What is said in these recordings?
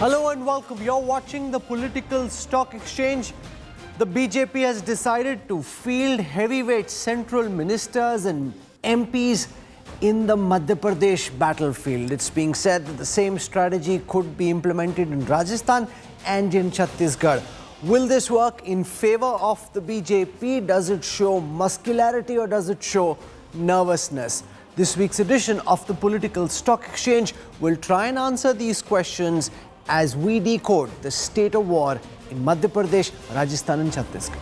Hello and welcome. You're watching the political stock exchange. The BJP has decided to field heavyweight central ministers and MPs in the Madhya Pradesh battlefield. It's being said that the same strategy could be implemented in Rajasthan and in Chhattisgarh. Will this work in favor of the BJP? Does it show muscularity or does it show nervousness? This week's edition of the political stock exchange will try and answer these questions as we decode the state of war in Madhya Pradesh, Rajasthan and Chhattisgarh.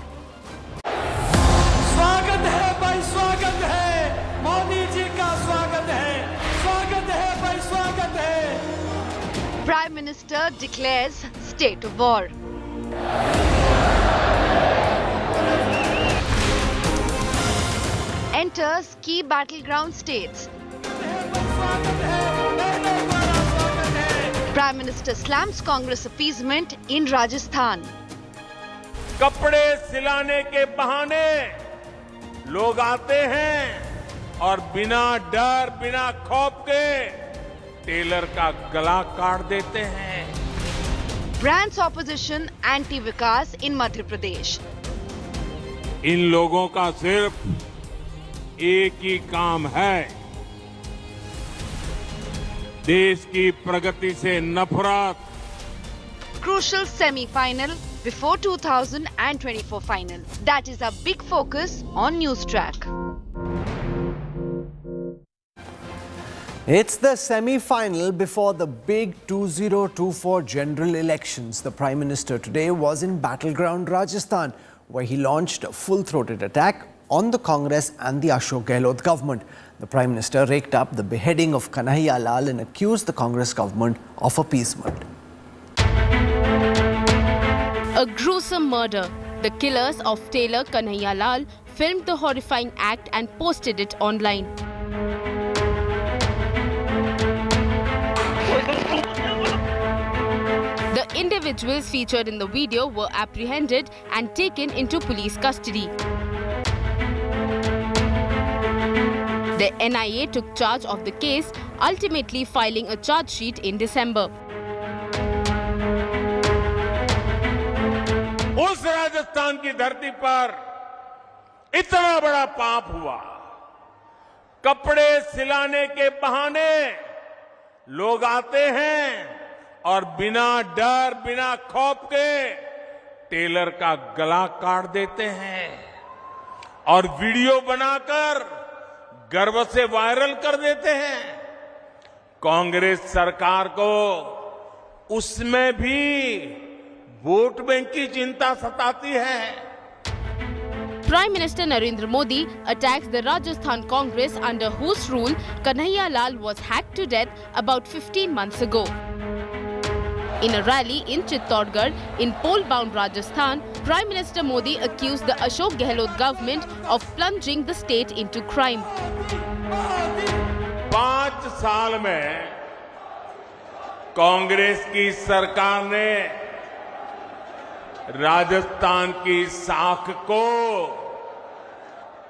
स्वागत है भाई, स्वागत है मोदी जी का, स्वागत है भाई, स्वागत है. Prime Minister declares state of war. Enters key battleground states. Prime Minister slams Congress appeasement in Rajasthan. कपड़े सिलाने के बहाने लोग आते हैं और बिना डर, बिना खौफ के टेलर का गला काट देते हैं. Brands opposition anti-vikas in Madhya Pradesh. इन लोगों का सिर्फ एक ही काम है, देश की प्रगति से नफरत. Crucial semi-final before 2024 final. That is a big focus on Newstrack. It's the semi-final before the big 2024 general elections. The Prime Minister today was in battleground Rajasthan, where he launched a full-throated attack on the Congress and the Ashok Gehlot government. The Prime Minister raked up the beheading of Kanhaiya Lal and accused the Congress government of appeasement. A gruesome murder. The killers of tailor Kanhaiya Lal filmed the horrifying act and posted it online. The individuals featured in the video were apprehended and taken into police custody. The NIA took charge of the case, ultimately filing a charge sheet in December. उस राजस्थान की धरती पर इतना बड़ा पाप हुआ. कपड़े सिलाने के बहाने लोग आते हैं और बिना डर, बिना खौफ के टेलर का गला काट देते हैं और वीडियो बनाकर गर्व से वायरल कर देते हैं. कांग्रेस सरकार को उसमें भी वोट बैंक की चिंता सताती है. Prime Minister Narendra Modi attacks the Rajasthan Congress under whose rule Kanhaiya Lal was hacked to death about 15 months ago. In a rally in Chittorgarh, in poll-bound Rajasthan, Prime Minister Modi accused the Ashok Gehlot government of plunging the state into crime. 5 साल में कांग्रेस की सरकार ने राजस्थान की साख को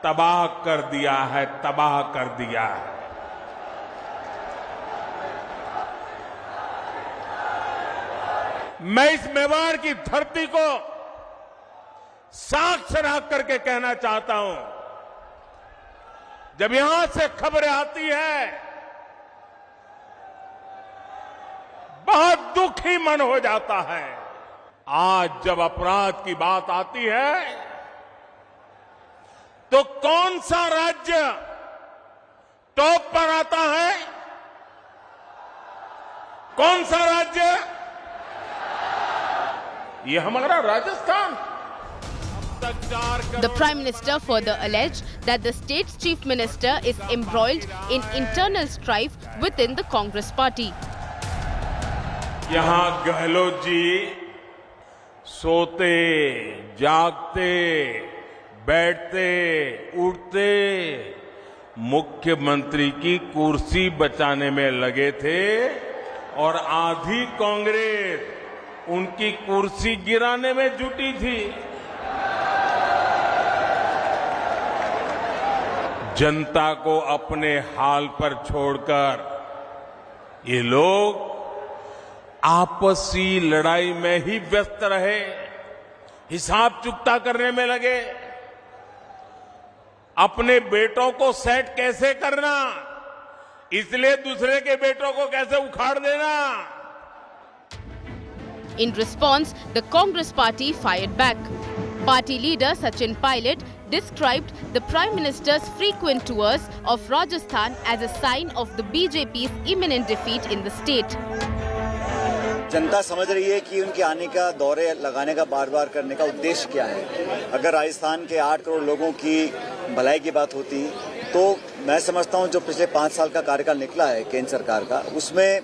तबाह कर दिया है, तबाह कर दिया है. मैं इस मेवाड़ की धरती को साख से राख करके कहना चाहता हूं, जब यहां से खबरें आती है बहुत दुखी मन हो जाता है. आज जब अपराध की बात आती है तो कौन सा राज्य टॉप पर आता है? कौन सा राज्य? ये हमारा Rajasthan. The Prime Minister further alleged that the state's chief minister is embroiled in internal strife within the Congress party. यहां गहलोत जी सोते, जागते, बैठते, उठते मुख्यमंत्री की कुर्सी बचाने में लगे थे और आधी कांग्रेस उनकी कुर्सी गिराने में जुटी थी. जनता को अपने हाल पर छोड़कर ये लोग आपसी लड़ाई में ही व्यस्त रहे, हिसाब चुकता करने में लगे। अपने बेटों को सेट कैसे करना, इसलिए दूसरे के बेटों को कैसे उखाड़ देना। In response, the Congress party fired back. Party leader Sachin Pilot described the Prime Minister's frequent tours of Rajasthan as a sign of the BJP's imminent defeat in the state. जनता समझ रही है कि उनके आने का, दौरे लगाने का, बार बार करने का उद्देश्य क्या है। अगर राजस्थान के 8 करोड़ लोगों की भलाई की बात होती तो मैं समझता हूं जो पिछले 5 साल का कार्यकाल निकला है केंद्र सरकार का, उसमें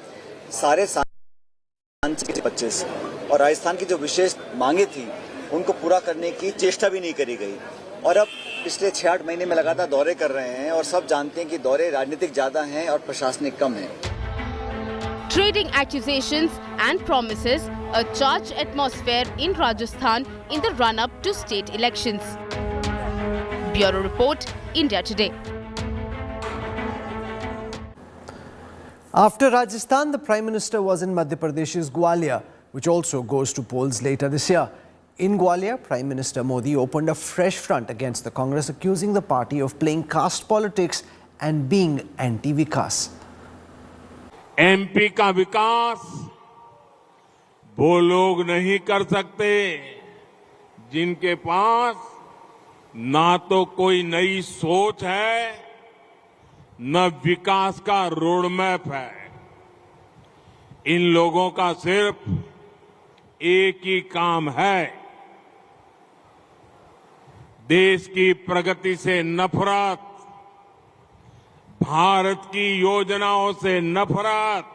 सारे सांसद 25 और राजस्थान की जो विशेष मांगे थी उनको पूरा करने की चेष्टा भी नहीं करी गई। और अब पिछले 6-8 महीने में लगातार दौरे कर रहे हैं और सब जानते हैं कि दौरे राजनीतिक ज्यादा हैं और प्रशासनिक कम है। Trading accusations and promises, a charged atmosphere in Rajasthan in the run-up to state elections. Bureau Report, India Today. After Rajasthan, the Prime Minister was in Madhya Pradesh's Gwalior, which also goes to polls later this year. In Gwalior, Prime Minister Modi opened a fresh front against the Congress, accusing the party of playing caste politics and being anti-Vikas. MP का विकास वो लोग नहीं कर सकते जिनके पास ना तो कोई नई सोच है, न विकास का रोड मैप है। इन लोगों का सिर्फ एक ही काम है, देश की प्रगति से नफरत, भारत की योजनाओं से नफरत।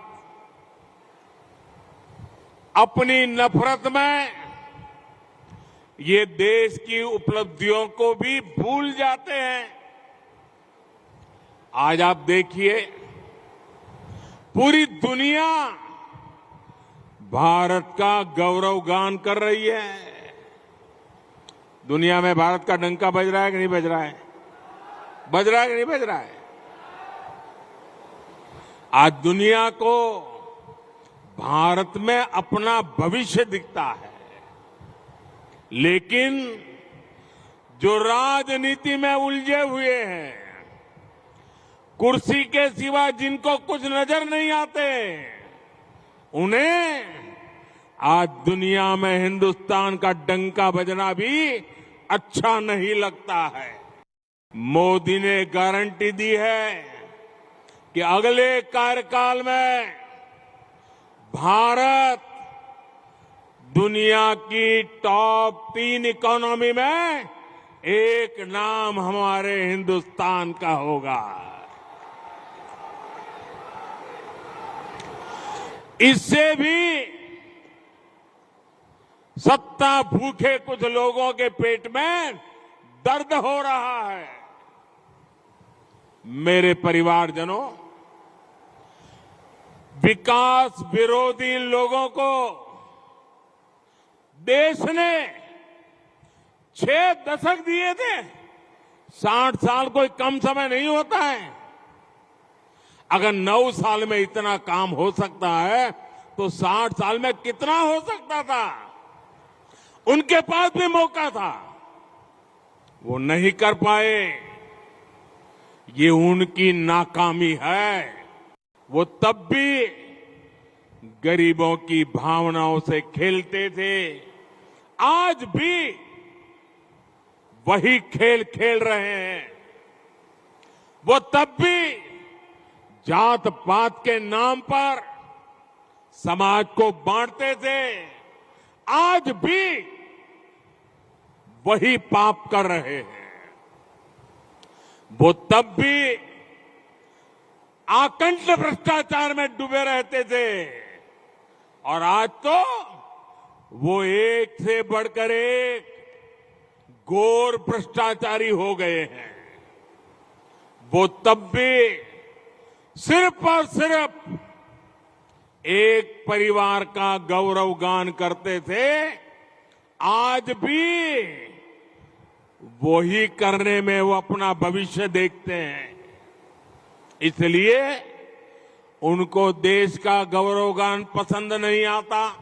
अपनी नफरत में ये देश की उपलब्धियों को भी भूल जाते हैं। आज आप देखिए, पूरी दुनिया भारत का गौरवगान कर रही है। दुनिया में भारत का डंका बज रहा है कि नहीं बज रहा है? बज रहा है कि नहीं बज रहा है? आज दुनिया को भारत में अपना भविष्य दिखता है, लेकिन जो राजनीति में उलझे हुए हैं, कुर्सी के सिवा जिनको कुछ नजर नहीं आते, उन्हें आज दुनिया में हिंदुस्तान का डंका बजना भी अच्छा नहीं लगता है। मोदी ने गारंटी दी है कि अगले कार्यकाल में भारत दुनिया की टॉप 3 इकोनॉमी में एक नाम हमारे हिंदुस्तान का होगा। इससे भी सत्ता भूखे कुछ लोगों के पेट में दर्द हो रहा है। मेरे परिवारजनों, विकास विरोधी लोगों को देश ने 6 दशक दिए थे। 60 साल कोई कम समय नहीं होता है। अगर 9 साल में इतना काम हो सकता है तो 60 साल में कितना हो सकता था? उनके पास भी मौका था, वो नहीं कर पाए। ये उनकी नाकामी है। वो तब भी गरीबों की भावनाओं से खेलते थे, आज भी वही खेल खेल रहे हैं। वो तब भी जात पात के नाम पर समाज को बांटते थे, आज भी वही पाप कर रहे हैं। वो तब भी आकंठ भ्रष्टाचार में डूबे रहते थे और आज तो वो एक से बढ़कर एक घोर भ्रष्टाचारी हो गए हैं। वो तब भी सिर्फ और सिर्फ एक परिवार का गौरवगान करते थे, आज भी वही करने में वो अपना भविष्य देखते हैं। इसलिए उनको देश का गौरवगान पसंद नहीं आता।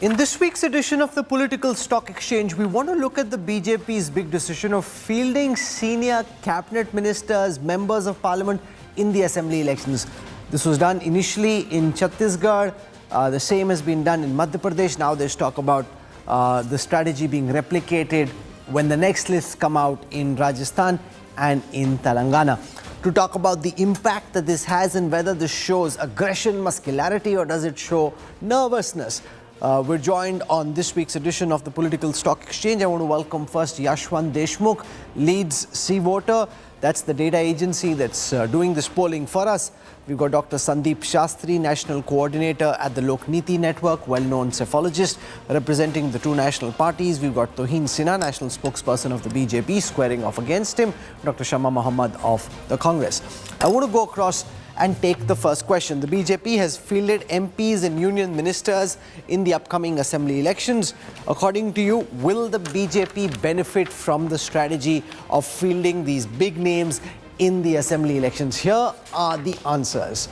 In this week's edition of the Political Stock Exchange, we want to look at the BJP's big decision of fielding senior cabinet ministers, members of parliament in the assembly elections. This was done initially in Chhattisgarh. The same has been done in Madhya Pradesh. Now there's talk about the strategy being replicated when the next lists come out in Rajasthan and in Telangana. To talk about the impact that this has and whether this shows aggression, muscularity, or does it show nervousness. We're joined on this week's edition of the Political Stock Exchange. I want to welcome first Yashwant Deshmukh, leads Sea Voter. That's the data agency that's doing this polling for us. We've got Dr. Sandeep Shastri, National Coordinator at the Lokniti Network, well-known cephalogist representing the two national parties. We've got Toheen Sinha, National Spokesperson of the BJP, squaring off against him. Dr. Shama Muhammad of the Congress. I want to go across and take the first question. The BJP has fielded MPs and union ministers in the upcoming assembly elections. According to you, will the BJP benefit from the strategy of fielding these big names in the assembly elections? Here are the answers.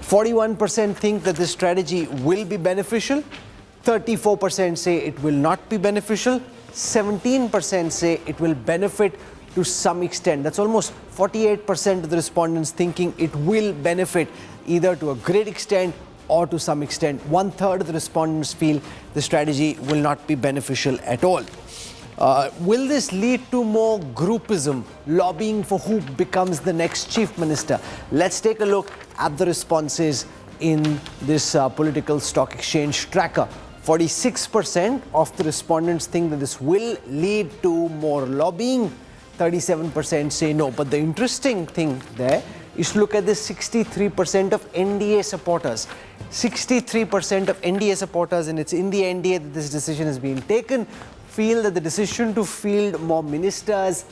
41% think that this strategy will be beneficial. 34% say it will not be beneficial. 17% say it will benefit to some extent. That's almost 48% of the respondents thinking it will benefit either to a great extent or to some extent. 1/3 of the respondents feel the strategy will not be beneficial at all. Will this lead to more groupism, lobbying for who becomes the next chief minister? Let's take a look at the responses in this political stock exchange tracker. 46% of the respondents think that this will lead to more lobbying. 37% say no. But the interesting thing there is to look at this 63% of NDA supporters. 63% of NDA supporters, and it's in the NDA that this decision has been taken, feel that the decision to field more ministers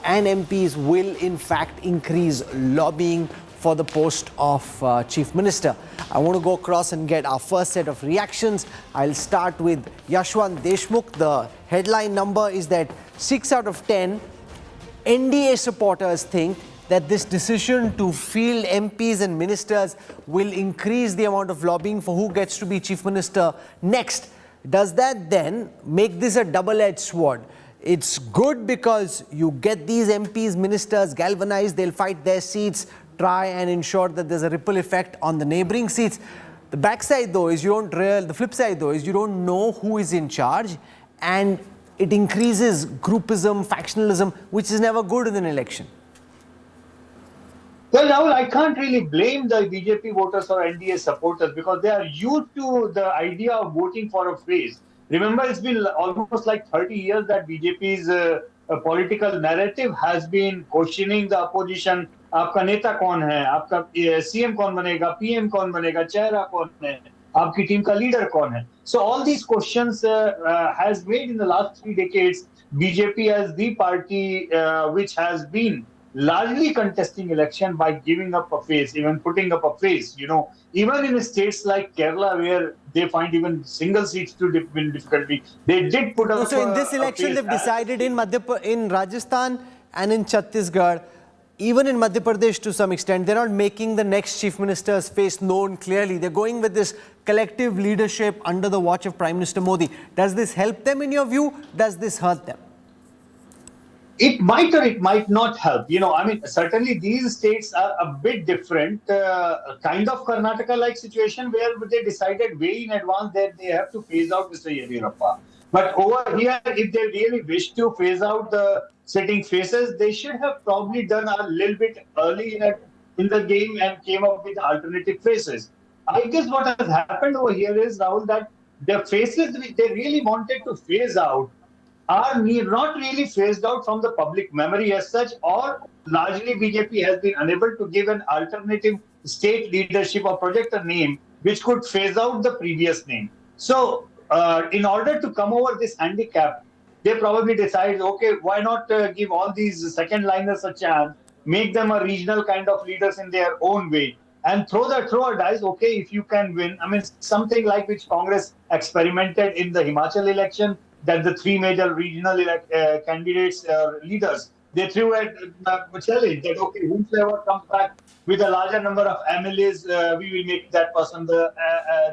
and MPs will in fact increase lobbying for the post of Chief Minister. I want to go across and get our first set of reactions. I'll start with Yashwant Deshmukh. The headline number is that 6 out of 10 NDA supporters think that this decision to field MPs and ministers will increase the amount of lobbying for who gets to be Chief Minister next. Does that then make this a double-edged sword? It's good because you get these MPs, ministers galvanized, they'll fight their seats, try and ensure that there's a ripple effect on the neighboring seats. The backside though is the flip side though is you don't know who is in charge, and it increases groupism, factionalism, which is never good in an election. Well, Rahul, I can't really blame the BJP voters or NDA supporters because they are used to the idea of voting for a face. Remember, it's been almost like 30 years that BJP's political narrative has been questioning the opposition. आपका नेता कौन है? आपका CM कौन बनेगा? PM कौन बनेगा? चेहरा कौन है? आपकी टीम का लीडर कौन है? So all these questions has made in the last 3 decades BJP as the party which has been largely contesting election by giving up a face, even putting up a face. You know, even in states like Kerala where they find even single seats to win difficulty, they did put up. So in this election, they've decided in Rajasthan and in Chhattisgarh. Even in Madhya Pradesh to some extent, they're not making the next chief minister's face known clearly. They're going with this collective leadership under the watch of Prime Minister Modi. Does this help them in your view? Does this hurt them? It might or it might not help. You know, I mean, certainly these states are a bit different, kind of Karnataka-like situation where they decided way in advance that they have to phase out Mr. Yediyurappa. But over here, if they really wish to phase out the sitting faces, they should have probably done a little bit early in the game and came up with alternative faces. I guess what has happened over here is, Rahul, that the faces which they really wanted to phase out are not really phased out from the public memory as such, or largely BJP has been unable to give an alternative state leadership or project a name which could phase out the previous name. So in order to come over this handicap, they probably decide, okay, why not give all these second liners a chance, make them a regional kind of leaders in their own way, and throw a dice. Okay, if you can win, I mean, something like which Congress experimented in the Himachal election, that the 3 major regional candidates leaders they threw a challenge that, okay, whoever comes back with a larger number of MLAs, we will make that person the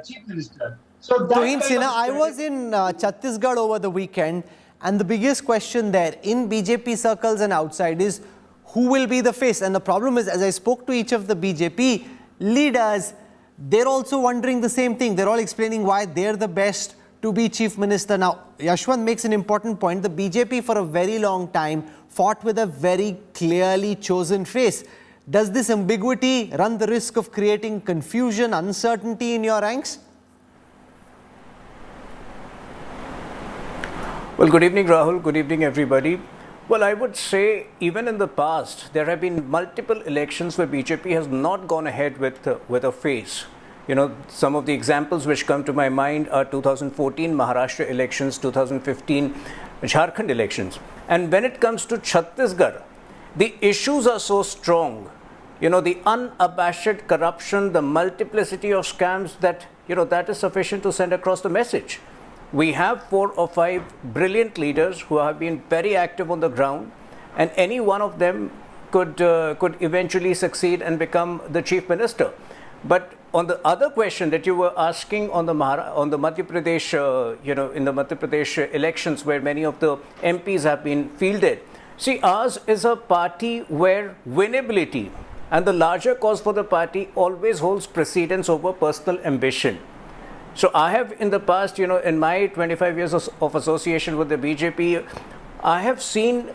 chief minister. So that Tuhin kind Sinha, of I was in Chhattisgarh over the weekend, and the biggest question there in BJP circles and outside is who will be the face? And the problem is, as I spoke to each of the BJP leaders, they're also wondering the same thing. They're all explaining why they're the best to be chief minister. Now, Yashwant makes an important point. The BJP for a very long time fought with a very clearly chosen face. Does this ambiguity run the risk of creating confusion, uncertainty in your ranks? Well, good evening, Rahul. Good evening, everybody. Well, I would say even in the past, there have been multiple elections where BJP has not gone ahead with a face. You know, some of the examples which come to my mind are 2014 Maharashtra elections, 2015 Jharkhand elections. And when it comes to Chhattisgarh, the issues are so strong. You know, the unabashed corruption, the multiplicity of scams that, you know, that is sufficient to send across the message. We have 4 or 5 brilliant leaders who have been very active on the ground, and any one of them could eventually succeed and become the chief minister. But on the other question that you were asking on the Madhya Pradesh, in the Madhya Pradesh elections where many of the MPs have been fielded, see, ours is a party where winnability and the larger cause for the party always holds precedence over personal ambition. So I have in the past, you know, in my 25 years of association with the BJP, I have seen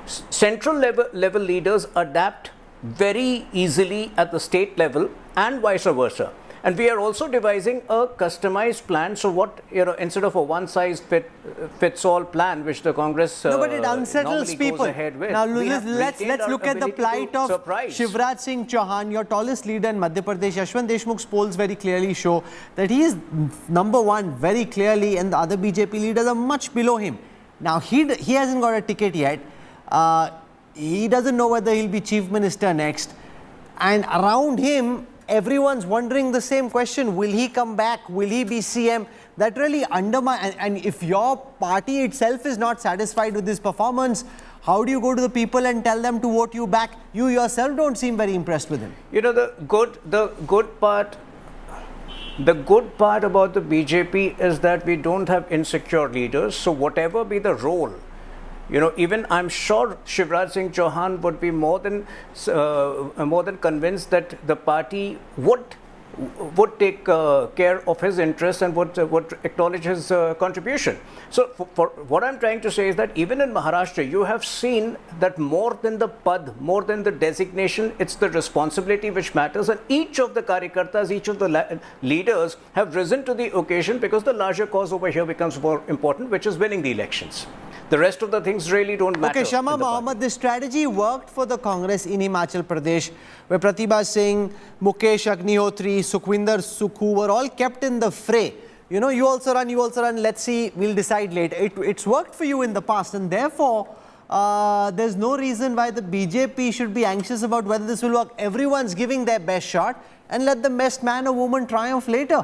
central level leaders adapt very easily at the state level and vice versa. And we are also devising a customized plan. So what, you know, instead of a one-size-fits-all plan, which the Congress no, but it unsettles people. Goes ahead with, Now, let's look at the plight of Shivraj Singh Chouhan, your tallest leader in Madhya Pradesh. Yashwant Deshmukh's polls very clearly show that he is number one very clearly, and the other BJP leaders are much below him. Now, he hasn't got a ticket yet. He doesn't know whether he'll be chief minister next. And around him, everyone's wondering the same question. Will he come back? Will he be CM? That really undermines. And if your party itself is not satisfied with his performance, how do you go to the people and tell them to vote you back? You yourself don't seem very impressed with him. You know, the good part about the BJP is that we don't have insecure leaders. So whatever be the role, you know, even I'm sure Shivraj Singh Chouhan would be more than convinced that the party would take care of his interests and would acknowledge his contribution. So for what I'm trying to say is that even in Maharashtra, you have seen that more than the pad, more than the designation, it's the responsibility which matters. And each of the karyakartas, each of the leaders have risen to the occasion because the larger cause over here becomes more important, which is winning the elections. The rest of the things really don't matter. Okay, Shama Mohammed, this strategy worked for the Congress in Himachal Pradesh, where Pratibha Singh, Mukesh Agnihotri, Sukhwinder Sukhu were all kept in the fray. You know, you also run, let's see, we'll decide later. It's worked for you in the past, and therefore, there's no reason why the BJP should be anxious about whether this will work. Everyone's giving their best shot, and let the best man or woman triumph later.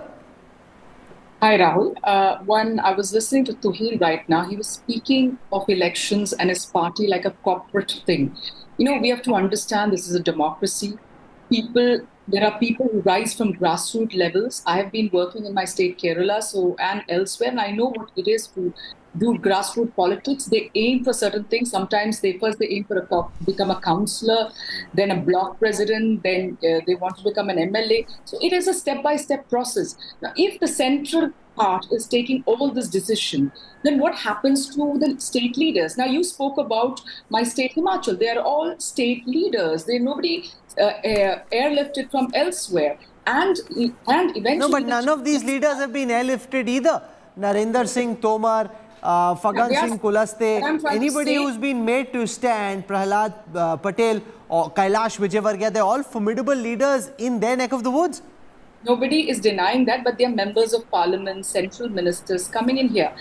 Hi, Rahul. I was listening to Tuhin right now. He was speaking of elections and his party like a corporate thing. You know, we have to understand this is a democracy. There are people who rise from grassroots levels. I have been working in my state, Kerala, and elsewhere, and I know what it is to do grassroots politics. They aim for certain things. Sometimes they aim for become a councillor, then a block president, then they want to become an MLA. So it is a step-by-step process. Now, if the central part is taking all this decision, then what happens to the state leaders? Now, you spoke about my state, Himachal. They are all state leaders. Nobody airlifted from elsewhere. And eventually... No, but none of these leaders have been airlifted either. Narendra Singh Tomar, Fagan Singh Kulaste, anybody who's been made to stand, Prahlad Patel or Kailash Vijayvargiya, they're all formidable leaders in their neck of the woods. Nobody is denying that, but they are members of parliament, central ministers coming in here.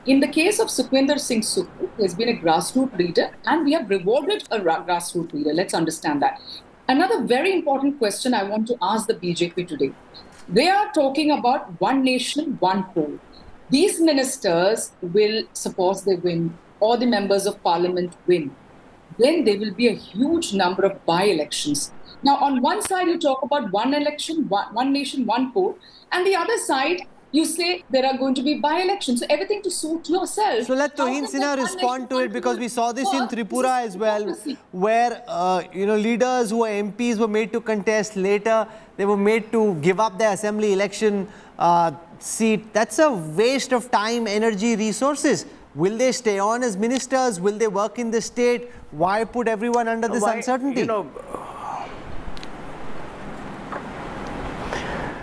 In the case of Sukhwinder Singh Sukhu, he has been a grassroots leader, and we have rewarded a grassroots leader. Let's understand that. Another very important question I want to ask the BJP today. They are talking about one nation, one poll. These ministers will, suppose they win, or the members of parliament win. then there will be a huge number of by-elections. Now, on one side, you talk about one election, one nation, one poll, and the other side, you say there are going to be by-elections. So everything to suit yourself. So let Tohin Sinha respond to it, because we saw this in Tripura as well, where leaders who are MPs were made to contest. Later, they were made to give up their assembly election seat. That's a waste of time, energy, resources. Will they stay on as ministers? Will they work in the state? Why put everyone under this uncertainty?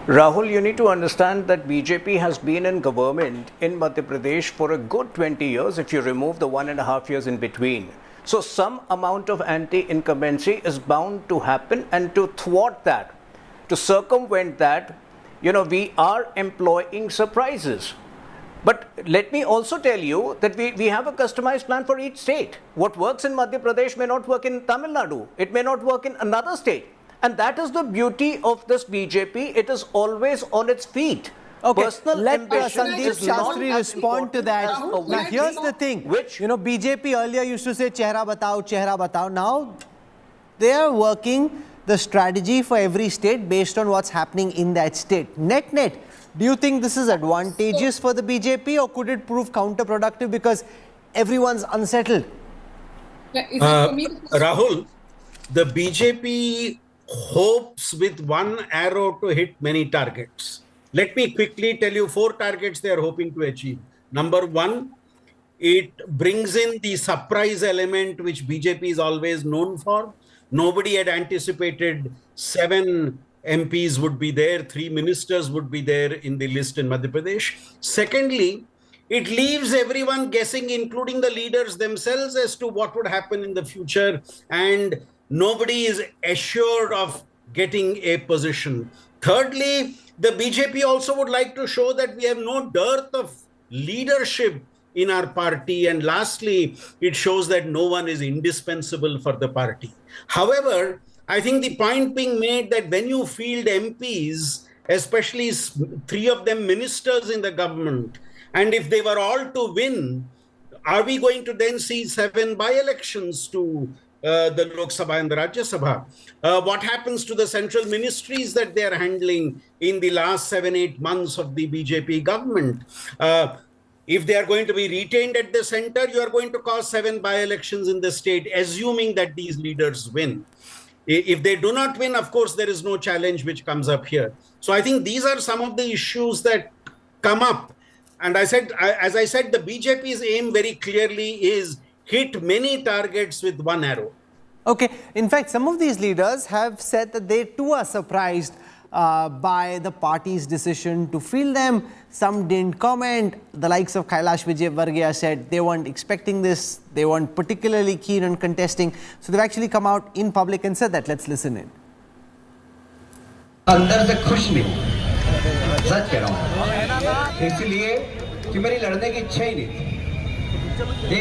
Rahul, you need to understand that BJP has been in government in Madhya Pradesh for a good 20 years if you remove the 1.5 years in between. So some amount of anti-incumbency is bound to happen, and to thwart that, to circumvent that, we are employing surprises. But let me also tell you that we have a customized plan for each state. What works in Madhya Pradesh may not work in Tamil Nadu. It may not work in another state. And that is the beauty of this BJP. It is always on its feet. Okay, personal let ambition Sandeep is not Shastri as respond to that. important Now, as here's the thing. Which, BJP earlier used to say, chehra batao. Now, they are working the strategy for every state based on what's happening in that state. Net, do you think this is advantageous for the BJP, or could it prove counterproductive because everyone's unsettled? Rahul, the BJP hopes with one arrow to hit many targets. Let me quickly tell you 4 targets they are hoping to achieve. Number 1, it brings in the surprise element which BJP is always known for. Nobody had anticipated 7 MPs would be there, 3 ministers would be there in the list in Madhya Pradesh. Secondly, it leaves everyone guessing, including the leaders themselves, as to what would happen in the future, and nobody is assured of getting a position. Thirdly, the BJP also would like to show that we have no dearth of leadership in our party. And lastly, it shows that no one is indispensable for the party. However, I think the point being made that when you field MPs, especially 3 of them ministers in the government, and if they were all to win, are we going to then see 7 by-elections to the Lok Sabha and the Rajya Sabha? What happens to the central ministries that they are handling in the last 7-8 months of the BJP government? If they are going to be retained at the center, you are going to cause 7 by-elections in the state, assuming that these leaders win. If they do not win, of course, there is no challenge which comes up here. So I think these are some of the issues that come up. And as I said, the BJP's aim very clearly is hit many targets with one arrow. Okay. In fact, some of these leaders have said that they too are surprised by the party's decision to field them. Some didn't comment. The likes of Kailash Vijayvargiya said they weren't expecting this. They weren't particularly keen on contesting. So they've actually come out in public and said that. Let's listen in. अंदर से खुश नहीं, सच कह रहा हूँ, इसलिए कि मेरी लड़ने की इच्छा ही नहीं थी,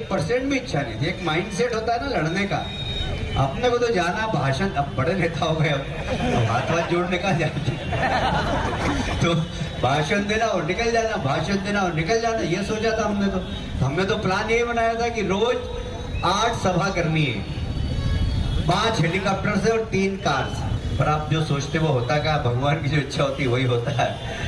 1% भी इच्छा नहीं थी। एक माइंडसेट होता है ना लड़ने का, अपने को तो जाना भाषण, अब बड़े नेता हो गए, अब हाथ जोड़ने का जाते, तो भाषण देना और निकल जाना, भाषण देना और निकल जाना, ये सोचा था हमने तो प्लान ये बनाया था कि रोज 8 सभा करनी है, 5 हेलीकॉप्टर से और 3 कार से। पर आप जो सोचते वो होता क्या, भगवान की जो इच्छा होती है वही होता है।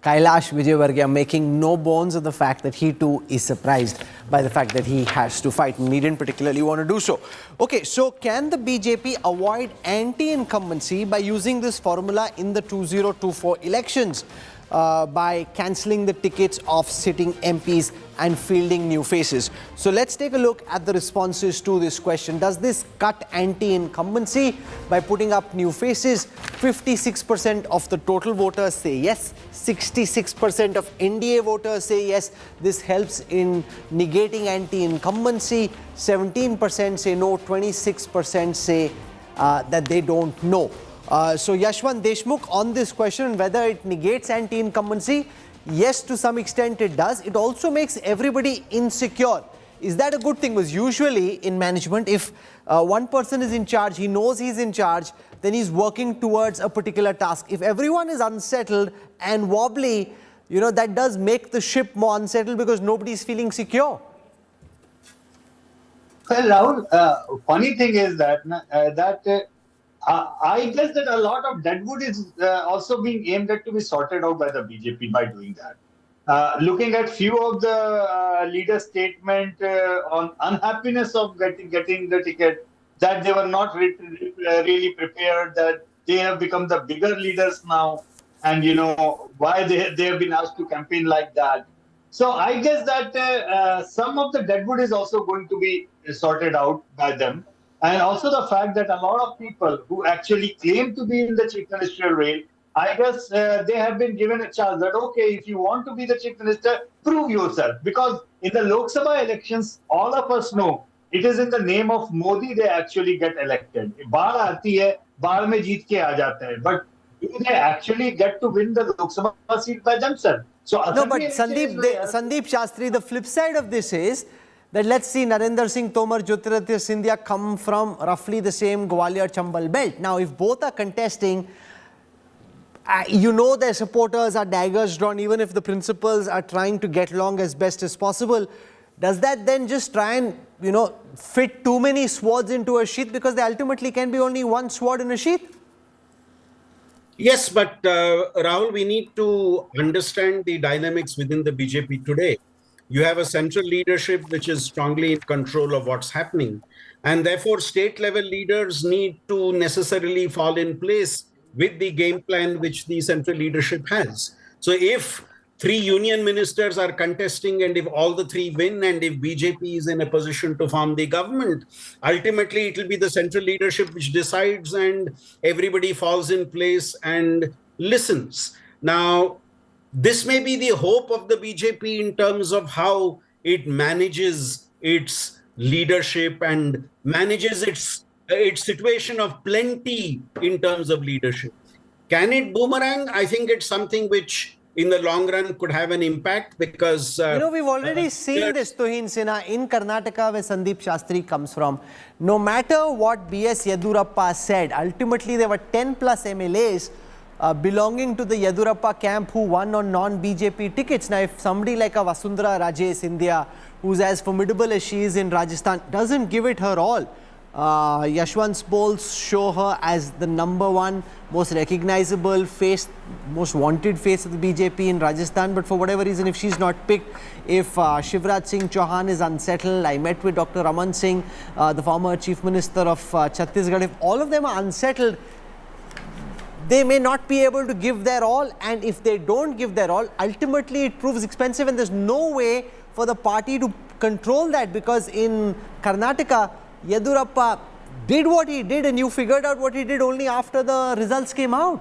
Kailash Vijayvargiya making no bones of the fact that he too is surprised by the fact that he has to fight, and he didn't particularly want to do so. Okay, so can the BJP avoid anti-incumbency by using this formula in the 2024 elections? By cancelling the tickets of sitting MPs and fielding new faces. So let's take a look at the responses to this question. Does this cut anti-incumbency by putting up new faces? 56% of the total voters say yes. 66% of NDA voters say yes. This helps in negating anti-incumbency. 17% say no. 26% say that they don't know. So Yashwant Deshmukh, on this question, whether it negates anti-incumbency, yes, to some extent it does. It also makes everybody insecure. Is that a good thing? Because usually in management, if one person is in charge, he knows he's in charge, then he's working towards a particular task. If everyone is unsettled and wobbly, that does make the ship more unsettled because nobody is feeling secure. Well, Rahul, funny thing is that I guess that a lot of deadwood is also being aimed at to be sorted out by the BJP by doing that. Looking at few of the leaders' statement on unhappiness of getting the ticket, that they were not really prepared, that they have become the bigger leaders now, and why they have been asked to campaign like that. So I guess that some of the deadwood is also going to be sorted out by them. And also the fact that a lot of people who actually claim to be in the chief ministerial rail, I guess they have been given a chance that, okay, if you want to be the chief minister, prove yourself. Because in the Lok Sabha elections, all of us know it is in the name of Modi they actually get elected. बाढ़ आती है, बाढ़ में जीत के आ जाते हैं. But do they actually get to win the Lok Sabha seat by themselves? So no, but Sandeep Shastri, the flip side of this is that let's see Narendra Singh Tomar, Jyotiraditya Scindia come from roughly the same Gwalior Chambal belt. Now, if both are contesting, their supporters are daggers drawn, even if the principals are trying to get along as best as possible. Does that then just try and, fit too many swords into a sheath, because there ultimately can be only one sword in a sheath? Yes, but Rahul, we need to understand the dynamics within the BJP today. You have a central leadership which is strongly in control of what's happening. And therefore, state level leaders need to necessarily fall in place with the game plan which the central leadership has. So if 3 union ministers are contesting and if all the 3 win and if BJP is in a position to form the government, ultimately it will be the central leadership which decides and everybody falls in place and listens. Now, this may be the hope of the BJP in terms of how it manages its leadership and manages its situation of plenty in terms of leadership. Can it boomerang? I think it's something which in the long run could have an impact because... we've already seen this, Tuhin Sinha, in Karnataka where Sandeep Shastri comes from. No matter what B.S. Yedurappa said, ultimately there were 10 plus MLAs belonging to the Yedurappa camp who won on non-BJP tickets. Now, if somebody like a Vasundhara Raje Scindia, who's as formidable as she is in Rajasthan, doesn't give it her all, Yashwant's polls show her as the #1 most recognizable face, most wanted face of the BJP in Rajasthan. But for whatever reason, if she's not picked, if Shivraj Singh Chouhan is unsettled, I met with Dr. Raman Singh, the former Chief Minister of Chhattisgarh, if all of them are unsettled, they may not be able to give their all, and if they don't give their all, ultimately it proves expensive, and there's no way for the party to control that, because in Karnataka, Yedurappa did what he did, and you figured out what he did only after the results came out.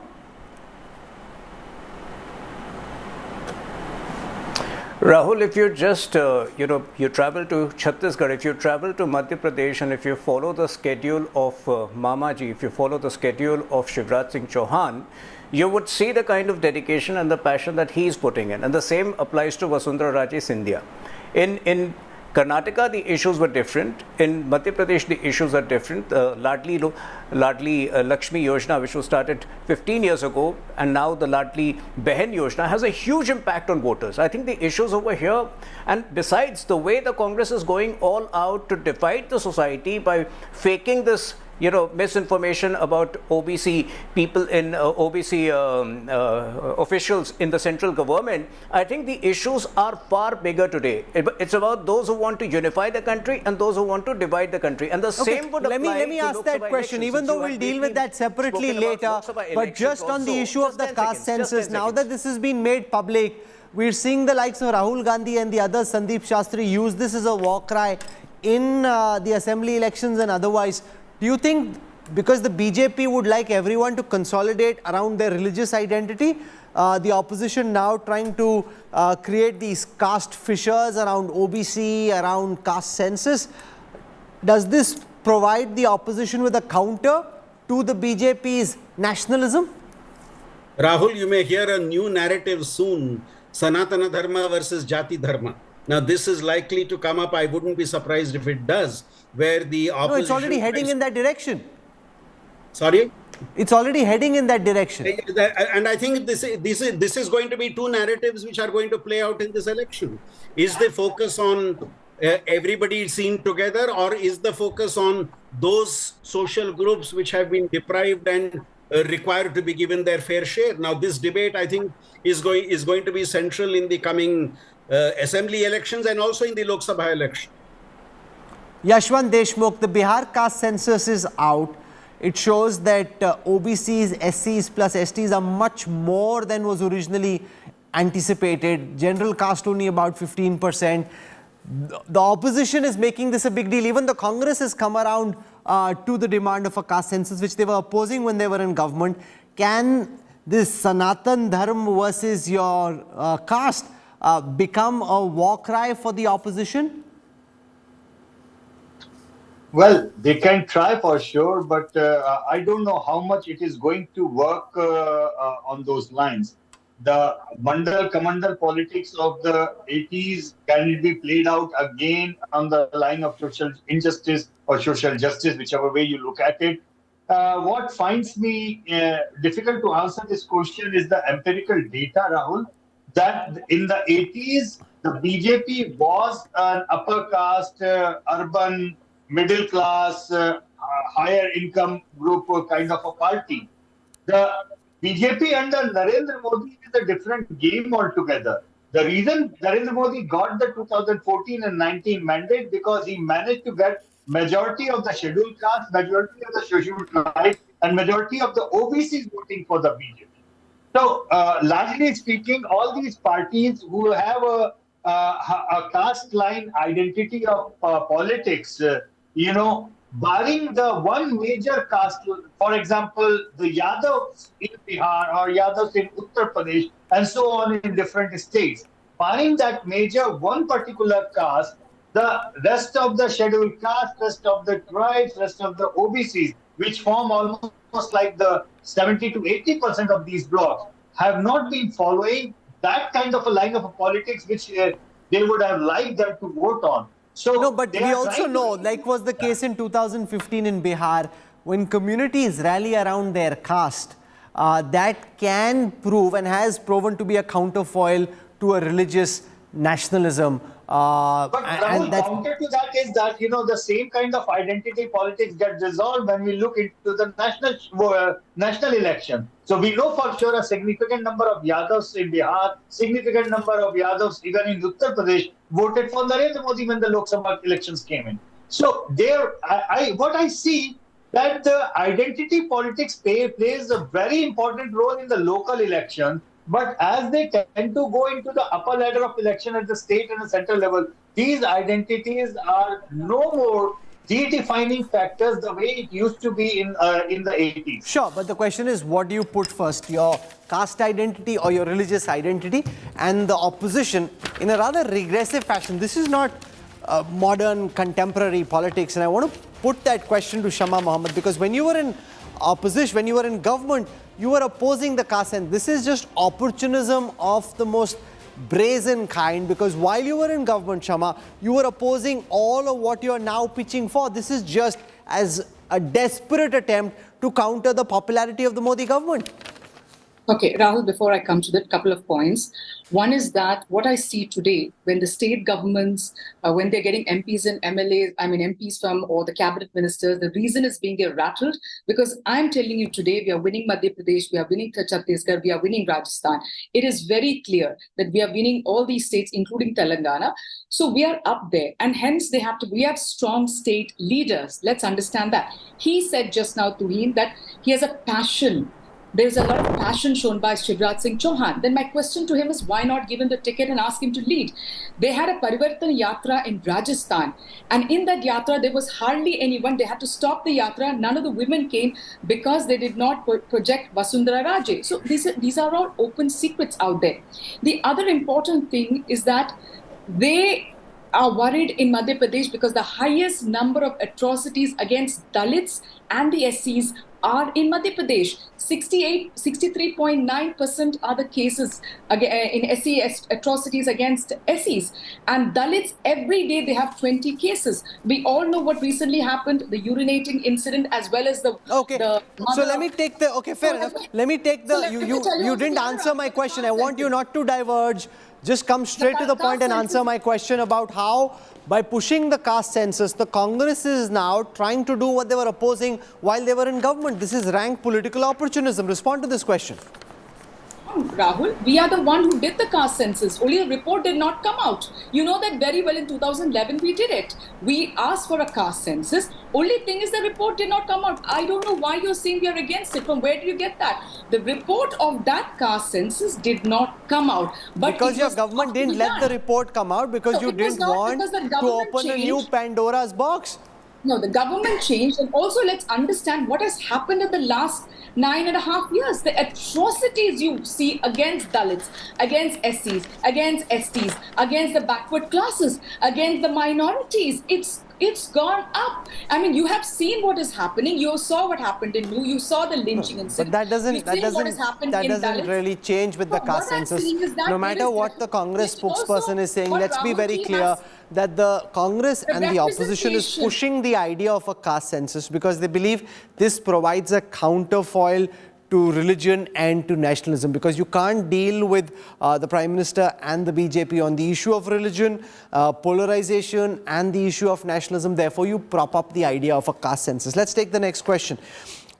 Rahul, if you just, you travel to Chhattisgarh, if you travel to Madhya Pradesh, and if you follow the schedule of Mamaji, if you follow the schedule of Shivraj Singh Chouhan, you would see the kind of dedication and the passion that he is putting in. And the same applies to Vasundhara Raje Scindia. In Karnataka, the issues were different. In Madhya Pradesh, the issues are different. Ladli Lakshmi Yojana, which was started 15 years ago, and now the Ladli Behen Yojana has a huge impact on voters. I think the issues over here, and besides the way the Congress is going all out to divide the society by faking this misinformation about OBC people in OBC officials in the central government, I think the issues are far bigger today. It's about those who want to unify the country and those who want to divide the country. And the same would apply. Let me ask that question, even though we'll deal with that separately later. But just on the issue of the caste census, now that this has been made public, we're seeing the likes of Rahul Gandhi and the others, Sandeep Shastri, use this as a war cry in the assembly elections and otherwise. Do you think, because the BJP would like everyone to consolidate around their religious identity, the opposition now trying to create these caste fissures around OBC, around caste census, does this provide the opposition with a counter to the BJP's nationalism? Rahul, you may hear a new narrative soon, Sanatana Dharma versus Jati Dharma. Now, this is likely to come up. I wouldn't be surprised if it does, where the opposition... No, it's already heading in that direction. Sorry? It's already heading in that direction. And I think this is going to be two narratives which are going to play out in this election. Is the focus on everybody is seen together, or is the focus on those social groups which have been deprived and required to be given their fair share? Now, this debate, I think, is going to be central in the coming assembly elections and also in the Lok Sabha election. Yashwant Deshmukh, the Bihar caste census is out. It shows that OBCs, SCs plus STs are much more than was originally anticipated. General caste only about 15%. The opposition is making this a big deal. Even the Congress has come around to the demand of a caste census, which they were opposing when they were in government. Can this Sanatan Dharma versus your caste become a war cry for the opposition? Well, they can try for sure, but I don't know how much it is going to work on those lines. The Mandal Kamandal politics of the 80s, can it be played out again on the line of social injustice or social justice, whichever way you look at it? What finds me difficult to answer this question is the empirical data, Rahul, that in the 80s, the BJP was an upper caste, urban, middle class, higher income group kind of a party. The BJP under Narendra Modi is a different game altogether. The reason Narendra Modi got the 2014 and 19 mandate because he managed to get majority of the scheduled caste, majority of the scheduled tribe, and majority of the OBCs voting for the BJP. So, largely speaking, all these parties who have a caste line identity of politics, barring the one major caste, for example, the Yadavs in Bihar or Yadavs in Uttar Pradesh, and so on in different states. Barring that major one particular caste, the rest of the scheduled caste, rest of the tribes, rest of the OBCs, which form almost like the 70 to 80% of these blocks, have not been following that kind of a line of politics which they would have liked them to vote on. So no, but we also know, like was the case in 2015 in Bihar, when communities rally around their caste, that can prove and has proven to be a counterfoil to a religious nationalism. But Rahul, counter to that is that, the same kind of identity politics get resolved when we look into the national election. So we know for sure a significant number of Yadavs in Bihar, significant number of Yadavs even in Uttar Pradesh voted for Narendra Modi when the Lok Sabha elections came in. So there, what I see that the identity politics plays a very important role in the local election. But as they tend to go into the upper ladder of election at the state and the central level, these identities are no more the defining factors the way it used to be in the 80s. Sure, but the question is, what do you put first, your caste identity or your religious identity? And the opposition, in a rather regressive fashion, this is not modern contemporary politics. And I want to put that question to Shama Mohammed, because when you were in opposition, when you were in government, you were opposing the caste, and this is just opportunism of the most brazen kind, because while you were in government, Shama, you were opposing all of what you are now pitching for. This is just as a desperate attempt to counter the popularity of the Modi government. Okay, Rahul, before I come to that, couple of points. One is that what I see today, when the state governments, when they're getting MPs and MLAs, MPs from, or the cabinet ministers, the reason is being they're rattled, because I'm telling you today, we are winning Madhya Pradesh, we are winning Chhattisgarh, we are winning Rajasthan. It is very clear that we are winning all these states, including Telangana. So we are up there, and hence we have strong state leaders. Let's understand that. He said just now to him that he has a passion. There's a lot of passion shown by Shivraj Singh Chouhan. Then my question to him is, why not give him the ticket and ask him to lead? They had a Parivartan Yatra in Rajasthan. And in that Yatra, there was hardly anyone. They had to stop the Yatra. None of the women came because they did not project Vasundhara Raje. So these are all open secrets out there. The other important thing is that they are worried in Madhya Pradesh because the highest number of atrocities against Dalits and the SCs are in Madhya Pradesh. 63.9% are the cases in SC atrocities against SCs. And Dalits, every day they have 20 cases. We all know what recently happened, the urinating incident, as well as the... Okay, so let me take the... Okay, fair enough. Let me take the... You didn't answer my question. I want you not to diverge. Just come straight to the point and answer my question about how, by pushing the caste census, the Congress is now trying to do what they were opposing while they were in government. This is rank political opportunism. Respond to this question. Rahul, we are the one who did the caste census. Only the report did not come out. You know that very well. In 2011, we did it. We asked for a caste census. Only thing is the report did not come out. I don't know why you're saying we are against it. From where do you get that? The report of that caste census did not come out. But because your government didn't let the report come out because you didn't want to open a new Pandora's box. No, the government changed. And also, let's understand what has happened in the last 9.5 years. The atrocities you see against Dalits, against SCs, against STs, against the backward classes, against the minorities. It's gone up. I mean, you have seen what is happening. You saw what happened in New. You saw the lynching incident. But that doesn't really change with the caste census. No matter what the Congress spokesperson is saying, let's be very clear that the Congress and the opposition is pushing the idea of a caste census because they believe this provides a counterfoil to religion and to nationalism, because you can't deal with the Prime Minister and the BJP on the issue of religion, polarization and the issue of nationalism. Therefore, you prop up the idea of a caste census. Let's take the next question.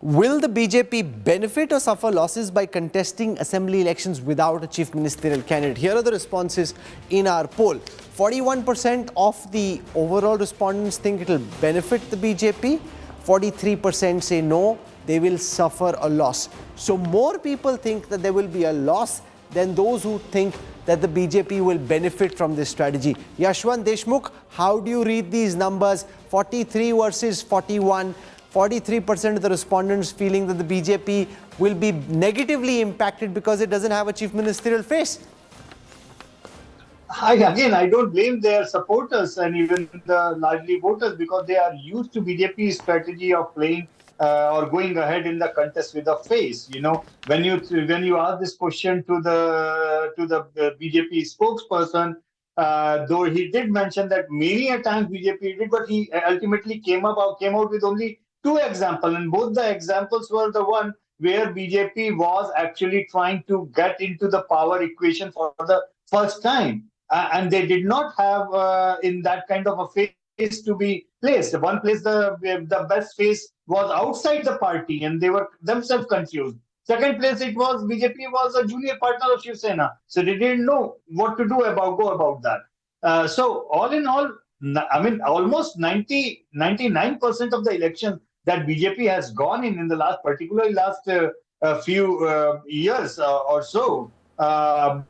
Will the BJP benefit or suffer losses by contesting assembly elections without a chief ministerial candidate? Here are the responses in our poll. 41% of the overall respondents think it will benefit the BJP. 43% say no, they will suffer a loss. So more people think that there will be a loss than those who think that the BJP will benefit from this strategy. Yashwant Deshmukh, how do you read these numbers? 43 versus 41. 43% of the respondents feeling that the BJP will be negatively impacted because it doesn't have a chief ministerial face. I don't blame their supporters and even the largely voters because they are used to BJP's strategy of playing or going ahead in the contest with a face. You know, when you ask this question to the BJP spokesperson, though he did mention that many a times BJP did, but he ultimately came out with only 2 examples, and both the examples were the one where BJP was actually trying to get into the power equation for the first time. And they did not have in that kind of a face to be placed. One place, the best face was outside the party and they were themselves confused. Second place, it was BJP was a junior partner of Shiv Sena. So they didn't know what to go about that. So all in all, I mean, almost 99% of the elections that BJP has gone in the last, particularly last few years or so,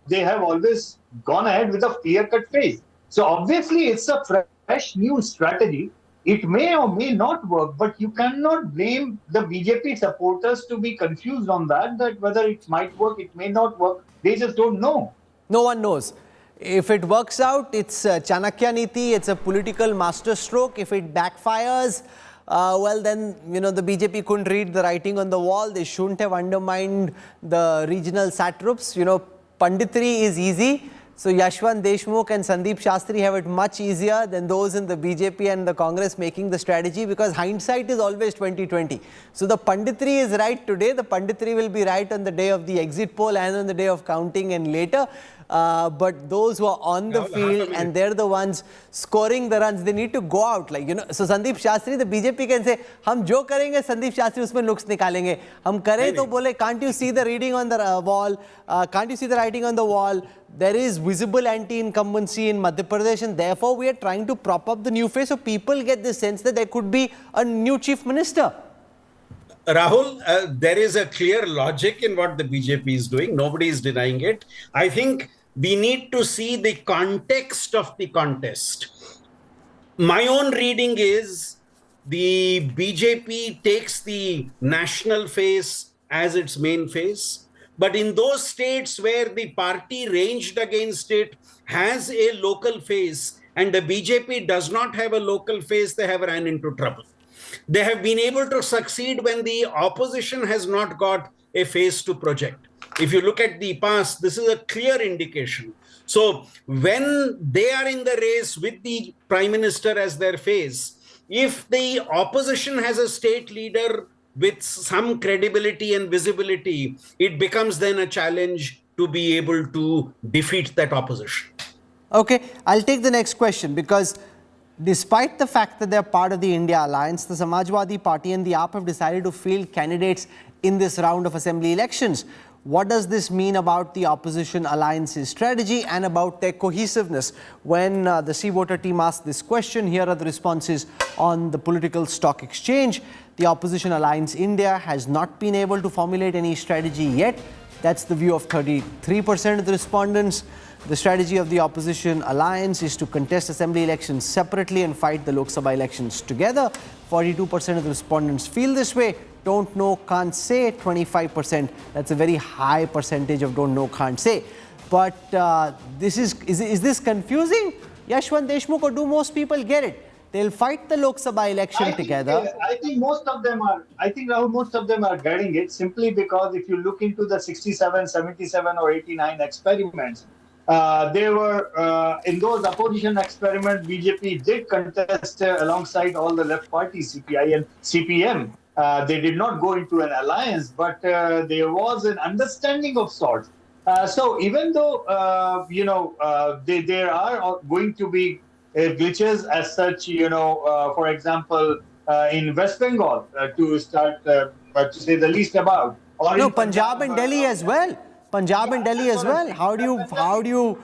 they have always gone ahead with a clear-cut face. So obviously, it's a fresh new strategy. It may or may not work, but you cannot blame the BJP supporters to be confused on that whether it might work, it may not work. They just don't know. No one knows. If it works out, it's Chanakya Niti, it's a political masterstroke. If it backfires, well, then, you know, the BJP couldn't read the writing on the wall. They shouldn't have undermined the regional satraps. You know, Panditri is easy. So Yashwant Deshmukh and Sandeep Shastri have it much easier than those in the BJP and the Congress making the strategy, because hindsight is always 20/20. So the Panditri is right today. The Panditri will be right on the day of the exit poll and on the day of counting and later. But those who are on the field and they're the ones scoring the runs, they need to go out. Like, you know, so Sandeep Shastri, the BJP can say, hum jo karenge, Sandeep Shastri usme looks nikalenge. Hum kare to bole, can't you see the reading on the wall? Can't you see the writing on the wall? There is visible anti-incumbency in Madhya Pradesh, and therefore we are trying to prop up the new face so people get the sense that there could be a new chief minister. Rahul, there is a clear logic in what the BJP is doing. Nobody is denying it. I think we need to see the context of the contest. My own reading is the BJP takes the national face as its main face. But in those states where the party ranged against it has a local face and the BJP does not have a local face, they have ran into trouble. They have been able to succeed when the opposition has not got a face to project. If you look at the past, this is a clear indication. So when they are in the race with the Prime Minister as their face, if the opposition has a state leader with some credibility and visibility, it becomes then a challenge to be able to defeat that opposition. Okay, I'll take the next question because despite the fact that they're part of the India alliance, the Samajwadi Party and the AAP have decided to field candidates in this round of assembly elections. What does this mean about the opposition alliance's strategy and about their cohesiveness? When the Sea Voter team asked this question, here are the responses on the political stock exchange. The opposition alliance India has not been able to formulate any strategy yet. That's the view of 33% of the respondents. The strategy of the opposition alliance is to contest assembly elections separately and fight the Lok Sabha elections together. 42% of the respondents feel this way. Don't know, can't say, 25%. That's a very high percentage of don't know, can't say. But is this confusing? Yashwant Deshmukh, or do most people get it? They'll fight the Lok Sabha election together. I think most of them are. I think Rahul, most of them are getting it simply because if you look into the 67, 77, or 89 experiments, they were in those opposition experiments. BJP did contest alongside all the left parties, CPI and CPM. They did not go into an alliance, but there was an understanding of sorts. So even though there are going to be glitches as such, for example, in West Bengal, to start to say the least about. Or no, Punjab and Delhi as well. Punjab and Delhi as well. How do you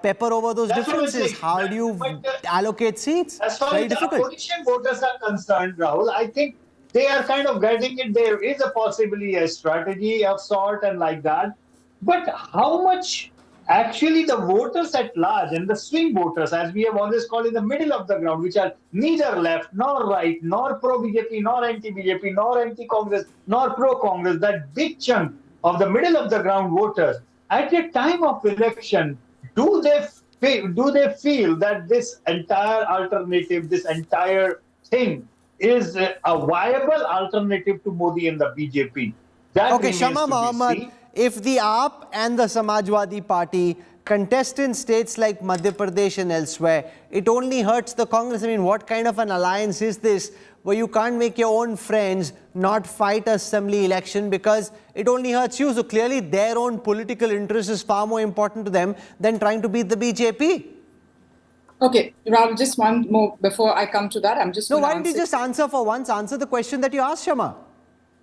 pepper over those differences? How do you allocate seats? As far Very as the difficult. opposition voters are concerned, Rahul, I think they are kind of getting it. There is possibly a strategy of sort and like that. But how much actually the voters at large and the swing voters, as we have always called in the middle of the ground, which are neither left nor right, nor pro-BJP, nor anti-BJP, nor anti-Congress, nor pro-Congress, that big chunk of the middle of the ground voters, at a time of election, do they feel that this entire alternative, this entire thing is a viable alternative to Modi and the BJP? That Okay, remains Shama to be Mohammed, seen. if the AAP and the Samajwadi Party contest in states like Madhya Pradesh and elsewhere, it only hurts the Congress. I mean, what kind of an alliance is this where you can't make your own friends not fight assembly election because it only hurts you? So clearly their own political interest is far more important to them than trying to beat the BJP. Okay, Rahul, just one more before I come to that. No, why don't you just answer for once? Answer the question that you asked, Shama.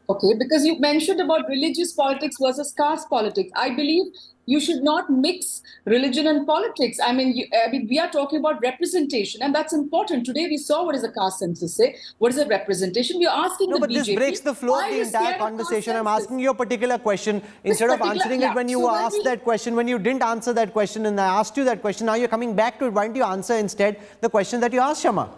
Okay, because you mentioned about religious politics versus caste politics. I believe you should not mix religion and politics. I mean, we are talking about representation, and that's important. Today, we saw what is a caste census say. What is a representation? We are asking No, the but BJP. this breaks the flow of the entire conversation. I'm asking you a particular question. Instead of answering it when you were asked that question, when you didn't answer that question and I asked you that question, now you're coming back to it. Why don't you answer instead the question that you asked, Shama?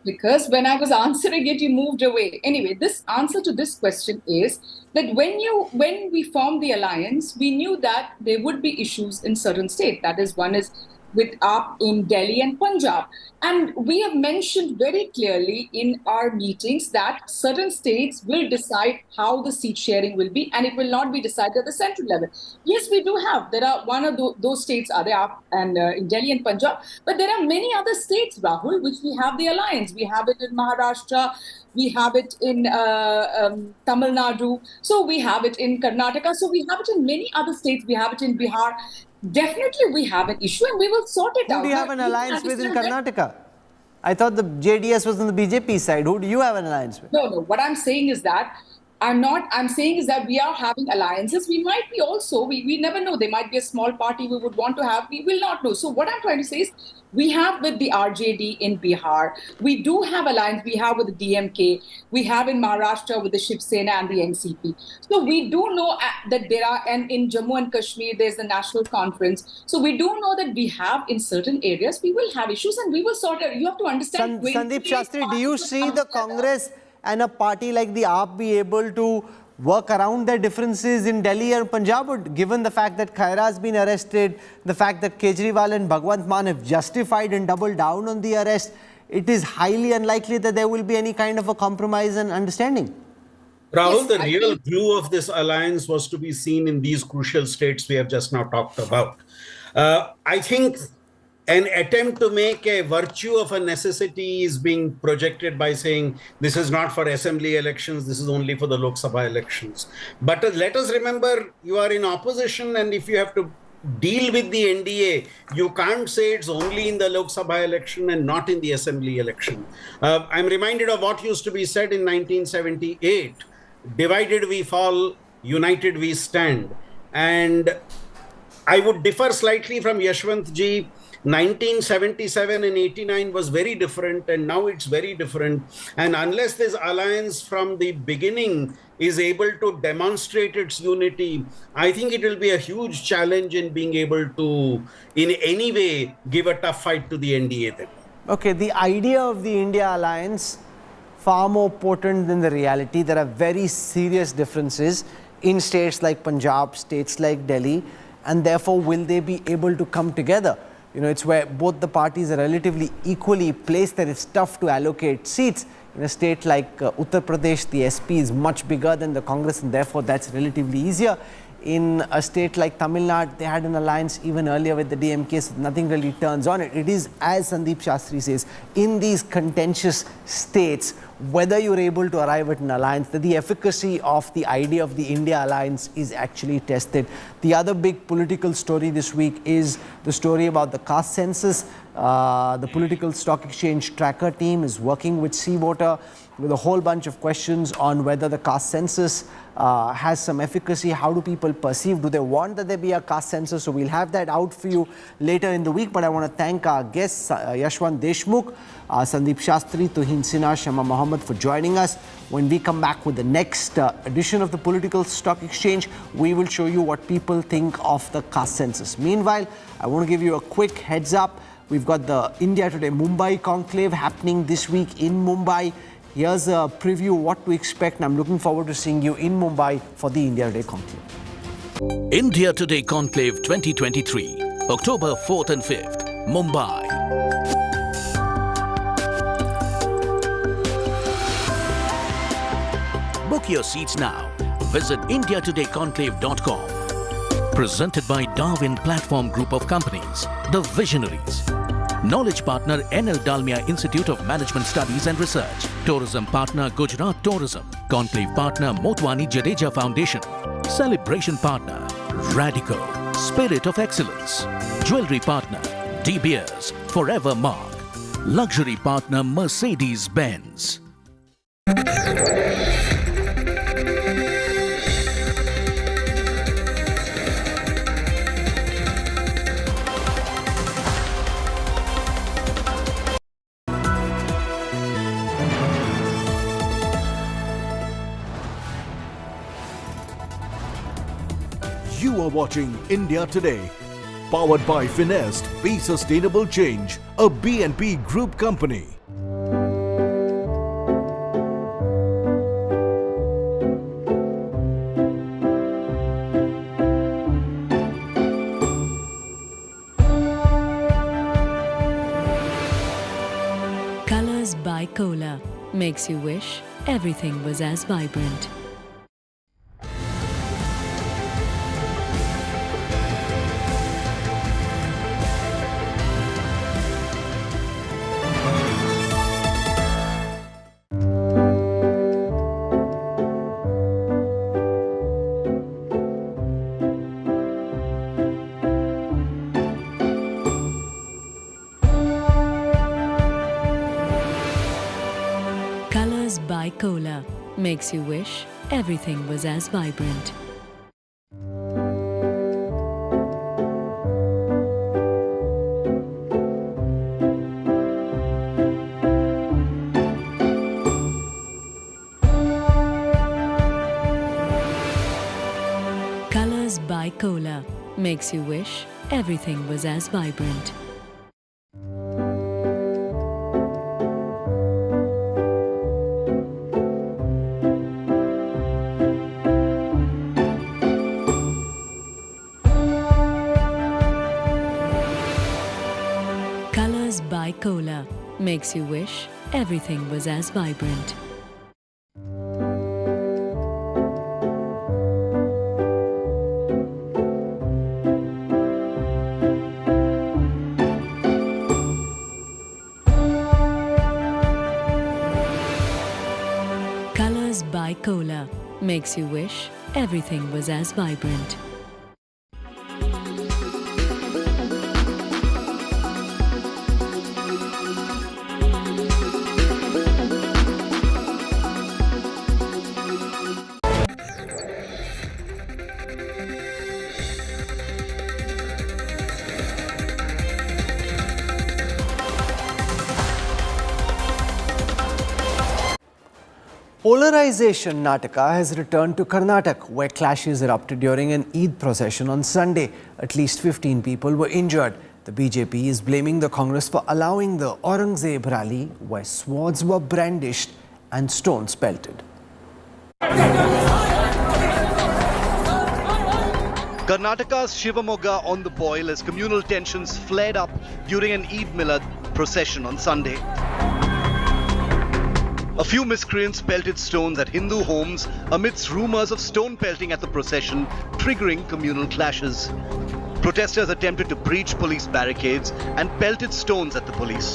Because when I was answering it, you moved away. Anyway, this answer to this question is that when we formed the alliance, we knew that there would be issues in certain states. That is, one is with AAP in Delhi and Punjab. And we have mentioned very clearly in our meetings that certain states will decide how the seat sharing will be, and it will not be decided at the central level. Yes, we do have. There are one of those states are there, AAP and in Delhi and Punjab. But there are many other states, Rahul, which we have the alliance. We have it in Maharashtra. We have it in Tamil Nadu. So we have it in Karnataka. So we have it in many other states. We have it in Bihar. Definitely we have an issue and we will sort it out. Who do you have an alliance with in Karnataka? I thought the JDS was on the BJP side. Who do you have an alliance with? No. What I'm saying is that I'm saying is that we are having alliances. We might be also, we never know. There might be a small party we would want to have. We will not know. So what I'm trying to say is we have with the RJD in Bihar. We do have alliance. We have with the DMK. We have in Maharashtra with the Shiv Sena and the NCP. So we do know that there are, and in Jammu and Kashmir, there's the National Conference. So we do know that we have in certain areas, we will have issues and we will sort out. You have to understand. Sandeep Shastri, do you see the Congress and a party like the AAP be able to work around their differences in Delhi and Punjab? Or given the fact that Khaira has been arrested, the fact that Kejriwal and Bhagwant Mann have justified and doubled down on the arrest, it is highly unlikely that there will be any kind of a compromise and understanding. Rahul, the real glue of this alliance was to be seen in these crucial states we have just now talked about. I think an attempt to make a virtue of a necessity is being projected by saying this is not for assembly elections, this is only for the Lok Sabha elections. But let us remember, you are in opposition, and if you have to deal with the NDA, you can't say it's only in the Lok Sabha election and not in the assembly election. I'm reminded of what used to be said in 1978, divided we fall, united we stand. And I would differ slightly from Yashwant ji. 1977 and 89 was very different, and now it's very different. And unless this alliance from the beginning is able to demonstrate its unity, I think it will be a huge challenge in being able to, in any way, give a tough fight to the NDA then. Okay, the idea of the India alliance, far more potent than the reality. There are very serious differences in states like Punjab, states like Delhi, and therefore will they be able to come together? You know, it's where both the parties are relatively equally placed that it's tough to allocate seats. In a state like Uttar Pradesh, the SP is much bigger than the Congress, and therefore that's relatively easier. In a state like Tamil Nadu, they had an alliance even earlier with the DMK, so nothing really turns on it. It is, as Sandeep Shastri says, in these contentious states, whether you're able to arrive at an alliance, that the efficacy of the idea of the India alliance is actually tested. The other big political story this week is the story about the caste census. The political stock exchange tracker team is working with C-Voter with a whole bunch of questions on whether the caste census has some efficacy. How do people perceive? Do they want that there be a caste census? So we'll have that out for you later in the week. But I want to thank our guests, Yashwant Deshmukh, Sandeep Shastri, Tuhin Sinha, Shama Mohammed for joining us. When we come back with the next edition of the Political Stock Exchange, we will show you what people think of the caste census. Meanwhile, I want to give you a quick heads up. We've got the India Today Mumbai Conclave happening this week in Mumbai. Here's a preview of what to expect, and I'm looking forward to seeing you in Mumbai for the India Today Conclave. India Today Conclave 2023, October 4th and 5th, Mumbai. Book your seats now. Visit indiatodayconclave.com. Presented by Darwin Platform Group of Companies, The Visionaries. Knowledge partner NL Dalmia Institute of Management Studies and Research. Tourism partner Gujarat Tourism. Conclave partner Motwani Jadeja Foundation. Celebration partner Radico, Spirit of Excellence. Jewelry partner De Beers, Forever Mark. Luxury partner Mercedes-Benz. You are watching India Today, powered by Finest, Be Sustainable Change, a BNP Group company. Colors by Cola makes you wish everything was as vibrant. Colors by Cola makes you wish everything was as vibrant. Colors by Cola makes you wish everything was as vibrant. Colors by Cola makes you wish everything was as vibrant. by Cola makes you wish everything was as vibrant. Polarization Nataka has returned to Karnataka, where clashes erupted during an Eid procession on Sunday. At least 15 people were injured. The BJP is blaming the Congress for allowing the Aurangzeb rally, where swords were brandished and stones pelted. Karnataka's Shivamoga on the boil as communal tensions flared up during an Eid Milad procession on Sunday. A few miscreants pelted stones at Hindu homes amidst rumours of stone pelting at the procession, triggering communal clashes. Protesters attempted to breach police barricades and pelted stones at the police.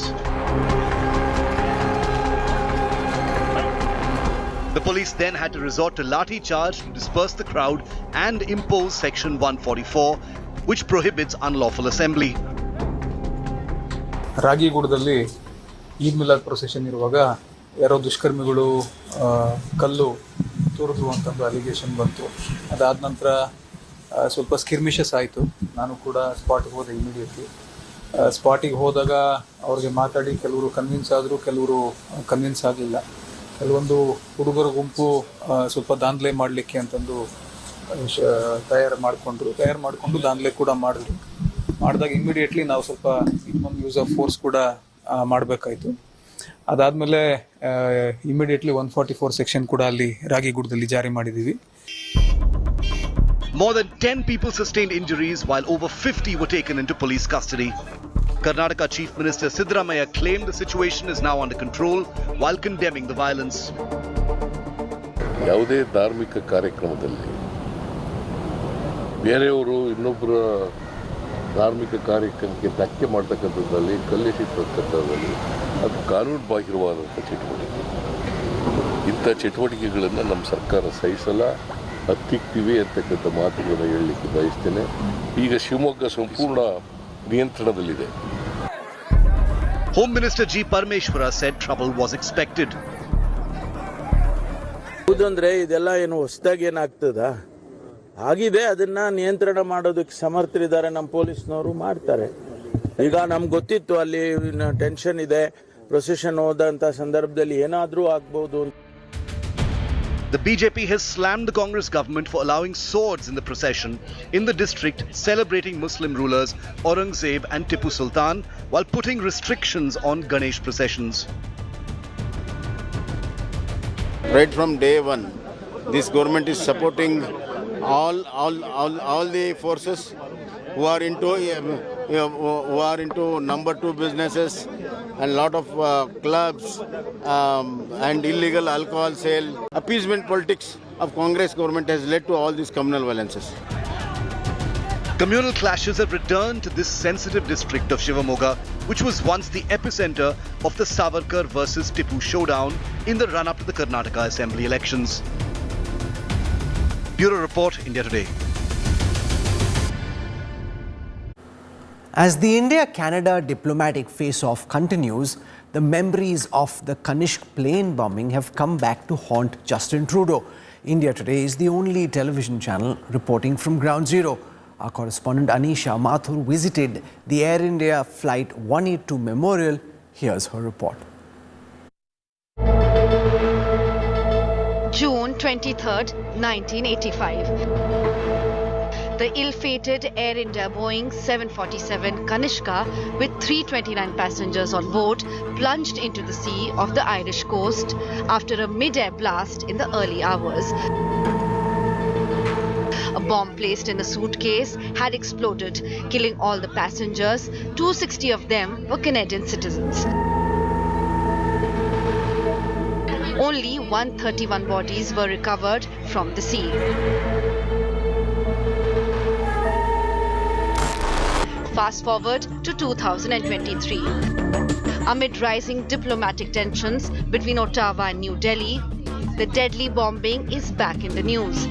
The police then had to resort to lathi charge to disperse the crowd and impose Section 144, which prohibits unlawful assembly. ರಾಗಿಗುಡದಲ್ಲಿ Eid Milad procession ಇರುವಾಗ ಯಾರೋ ದುಷ್ಕರ್ಮಿಗಳು ಕಲ್ಲು ತೋರಿದ್ರು ಅಂತಂದು allegation ಬಂತು. ಅದಾದ ನಂತರ ಸ್ವಲ್ಪ ಸ್ಕಿರ್ಮಿಷಸ್ ಆಯಿತು. ನಾನು ಕೂಡ ಸ್ಪಾಟ್ಗೆ ಹೋದೆ ಇಮಿಡಿಯೇಟ್ಲಿ. ಸ್ಪಾಟಿಗೆ ಹೋದಾಗ ಅವ್ರಿಗೆ ಮಾತಾಡಿ ಕೆಲವರು ಕನ್ವಿನ್ಸ್ ಆದರು, ಕೆಲವರು ಕನ್ವಿನ್ಸ್ ಆಗಲಿಲ್ಲ. ಕೆಲವೊಂದು ಹುಡುಗರ ಗುಂಪು ಸ್ವಲ್ಪ ದಾಂಧಲೆ ಮಾಡಲಿಕ್ಕೆ ಅಂತಂದು ತಯಾರು ಮಾಡಿಕೊಂಡು ದಾಂಧಲೆ ಕೂಡ ಮಾಡಿದಾಗ ಇಮಿಡಿಯೇಟ್ಲಿ ನಾವು ಸ್ವಲ್ಪ ಇನ್ನೊಂದು ಯೂಸ್ ಆಫ್ ಫೋರ್ಸ್ ಕೂಡ ಮಾಡಬೇಕಾಯಿತು. ಅದಾದಮೇಲೆ ಇಮಿಡಿಯೇಟ್ಲಿ 144 ಸೆಕ್ಷನ್ ಕೂಡ ಅಲ್ಲಿ ರಾಗಿಗುಡದಲ್ಲಿ ಜಾರಿ ಮಾಡಿದ್ದೀವಿ. More than 10 people sustained injuries while over 50 were taken into police custody. Karnataka Chief Minister Siddaramaiah claimed the situation is now under control while condemning the violence. ಯಾವುದೇ ಧಾರ್ಮಿಕ ಕಾರ್ಯಕ್ರಮದಲ್ಲಿ ಬೇರೆಯವರು ಇನ್ನೊಬ್ಬರ ಧಾರ್ಮಿಕ ಕಾರ್ಯಕ್ರಮಕ್ಕೆ ಧಕ್ಕೆ ಮಾಡ್ತಕ್ಕಂಥದ್ದಲ್ಲಿ ಕಲ್ಲಿಸಿರ್ತಕ್ಕಂಥದ್ದಲ್ಲಿ ಅದು ಕಾನೂನು ಬಾಹಿರವಾದಂಥ ಚಟುವಟಿಕೆ. ಇಂಥ ಚಟುವಟಿಕೆಗಳನ್ನು ನಮ್ಮ ಸರ್ಕಾರ ಸಹಿಸಲ್ಲ, ಹತ್ತಿಕ್ತಿವಿ ಅಂತಕ್ಕಂಥ ಮಾತುಗಳನ್ನು ಹೇಳಲಿಕ್ಕೆ ಬಯಸ್ತೇನೆ. ಈಗ ಶಿವಮೊಗ್ಗ ಸಂಪೂರ್ಣ ನಿಯಂತ್ರಣದಲ್ಲಿದೆ. Home Minister G. Parameshwara said trouble was expected. ಹೌದಂದ್ರೆ ಇದೆಲ್ಲ ಏನು ಹೊಸದಾಗಿ ಏನಾಗ್ತದ ಆಗಿದೆ, ಅದನ್ನ ನಿಯಂತ್ರಣ ಮಾಡೋದಕ್ಕೆ ಸಮರ್ಥರಿದ್ದಾರೆ ನಮ್ಮ ಪೊಲೀಸ್ನವರು, ಮಾಡ್ತಾರೆ. ಈಗ ನಮ್ಗೆ ಗೊತ್ತಿತ್ತು ಅಲ್ಲಿ ಟೆನ್ಷನ್ ಇದೆ, ಪ್ರೊಸೆಷನ್ ಹೋದಂತ ಸಂದರ್ಭದಲ್ಲಿ ಏನಾದ್ರೂ ಆಗ್ಬಹುದು. The BJP has slammed the Congress government for allowing swords in the procession in the district celebrating Muslim rulers Aurangzeb and Tipu Sultan while putting restrictions on Ganesh processions. Right from day one, this government is supporting all the forces who are into number two businesses and lot of clubs and illegal alcohol sale. Appeasement politics of Congress government has led to all these communal violences. Communal clashes have returned to this sensitive district of Shivamoga, which was once the epicenter of the Savarkar versus Tipu showdown in the run-up to the Karnataka Assembly elections. Bureau Report, India Today. As the India-Canada diplomatic face-off continues, the memories of the Kanishk plane bombing have come back to haunt Justin Trudeau. India Today is the only television channel reporting from Ground Zero. Our correspondent Anisha Mathur visited the Air India Flight 182 Memorial. Here's her report. June 23rd, 1985. The ill-fated Air India Boeing 747 Kanishka with 329 passengers on board plunged into the sea off the Irish coast after a mid-air blast in the early hours. A bomb placed in a suitcase had exploded, killing all the passengers. 260 of them were Canadian citizens. Only 131 bodies were recovered from the sea. Fast forward to 2023. Amid rising diplomatic tensions between Ottawa and New Delhi, The deadly bombing is back in the news.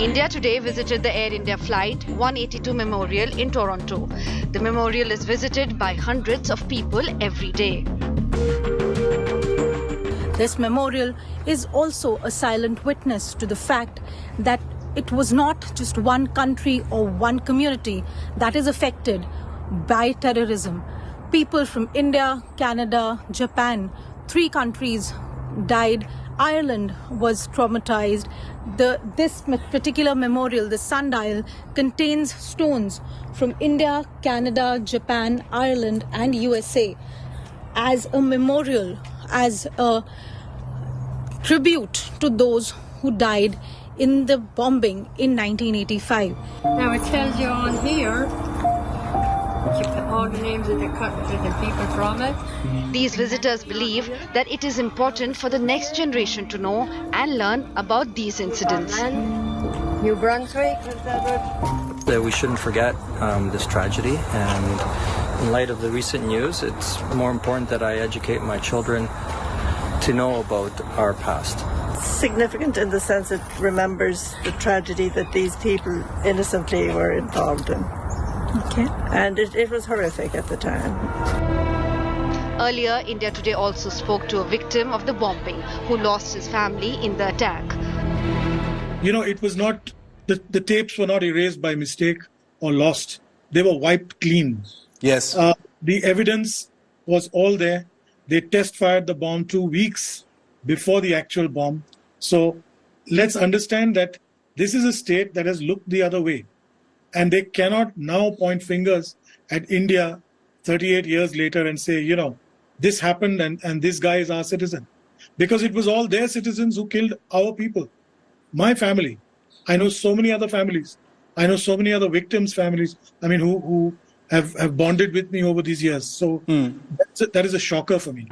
India Today visited the Air India Flight 182 Memorial in Toronto. The memorial is visited by hundreds of people every day. This memorial is also a silent witness to the fact that it was not just one country or one community that is affected by terrorism. People from India, Canada, Japan, 3 countries died. Ireland was traumatized. This particular memorial, the sundial, contains stones from India, Canada, Japan, Ireland and USA as a memorial, as a tribute to those who died in the bombing in 1985. Now it tells you on here all the names of the people from it. These visitors believe that it is important for the next generation to know and learn about these incidents. New Brunswick. That we shouldn't forget this tragedy, and in light of the recent news, it's more important that I educate my children to know about our past. Significant in the sense it remembers the tragedy that these people innocently were involved in. Okay. And it was horrific at the time. Earlier, India Today also spoke to a victim of the bombing who lost his family in the attack. You know, it was not, the tapes were not erased by mistake or lost. They were wiped clean. Yes. The evidence was all there. They test fired the bomb 2 weeks before the actual bomb. So let's understand that this is a state that has looked the other way. And they cannot now point fingers at India 38 years later and say, you know, this happened and this guy is our citizen. Because it was all their citizens who killed our people. My family. I know so many other families. I know so many other victims' families, I mean, who have bonded with me over these years. So that is a shocker for me.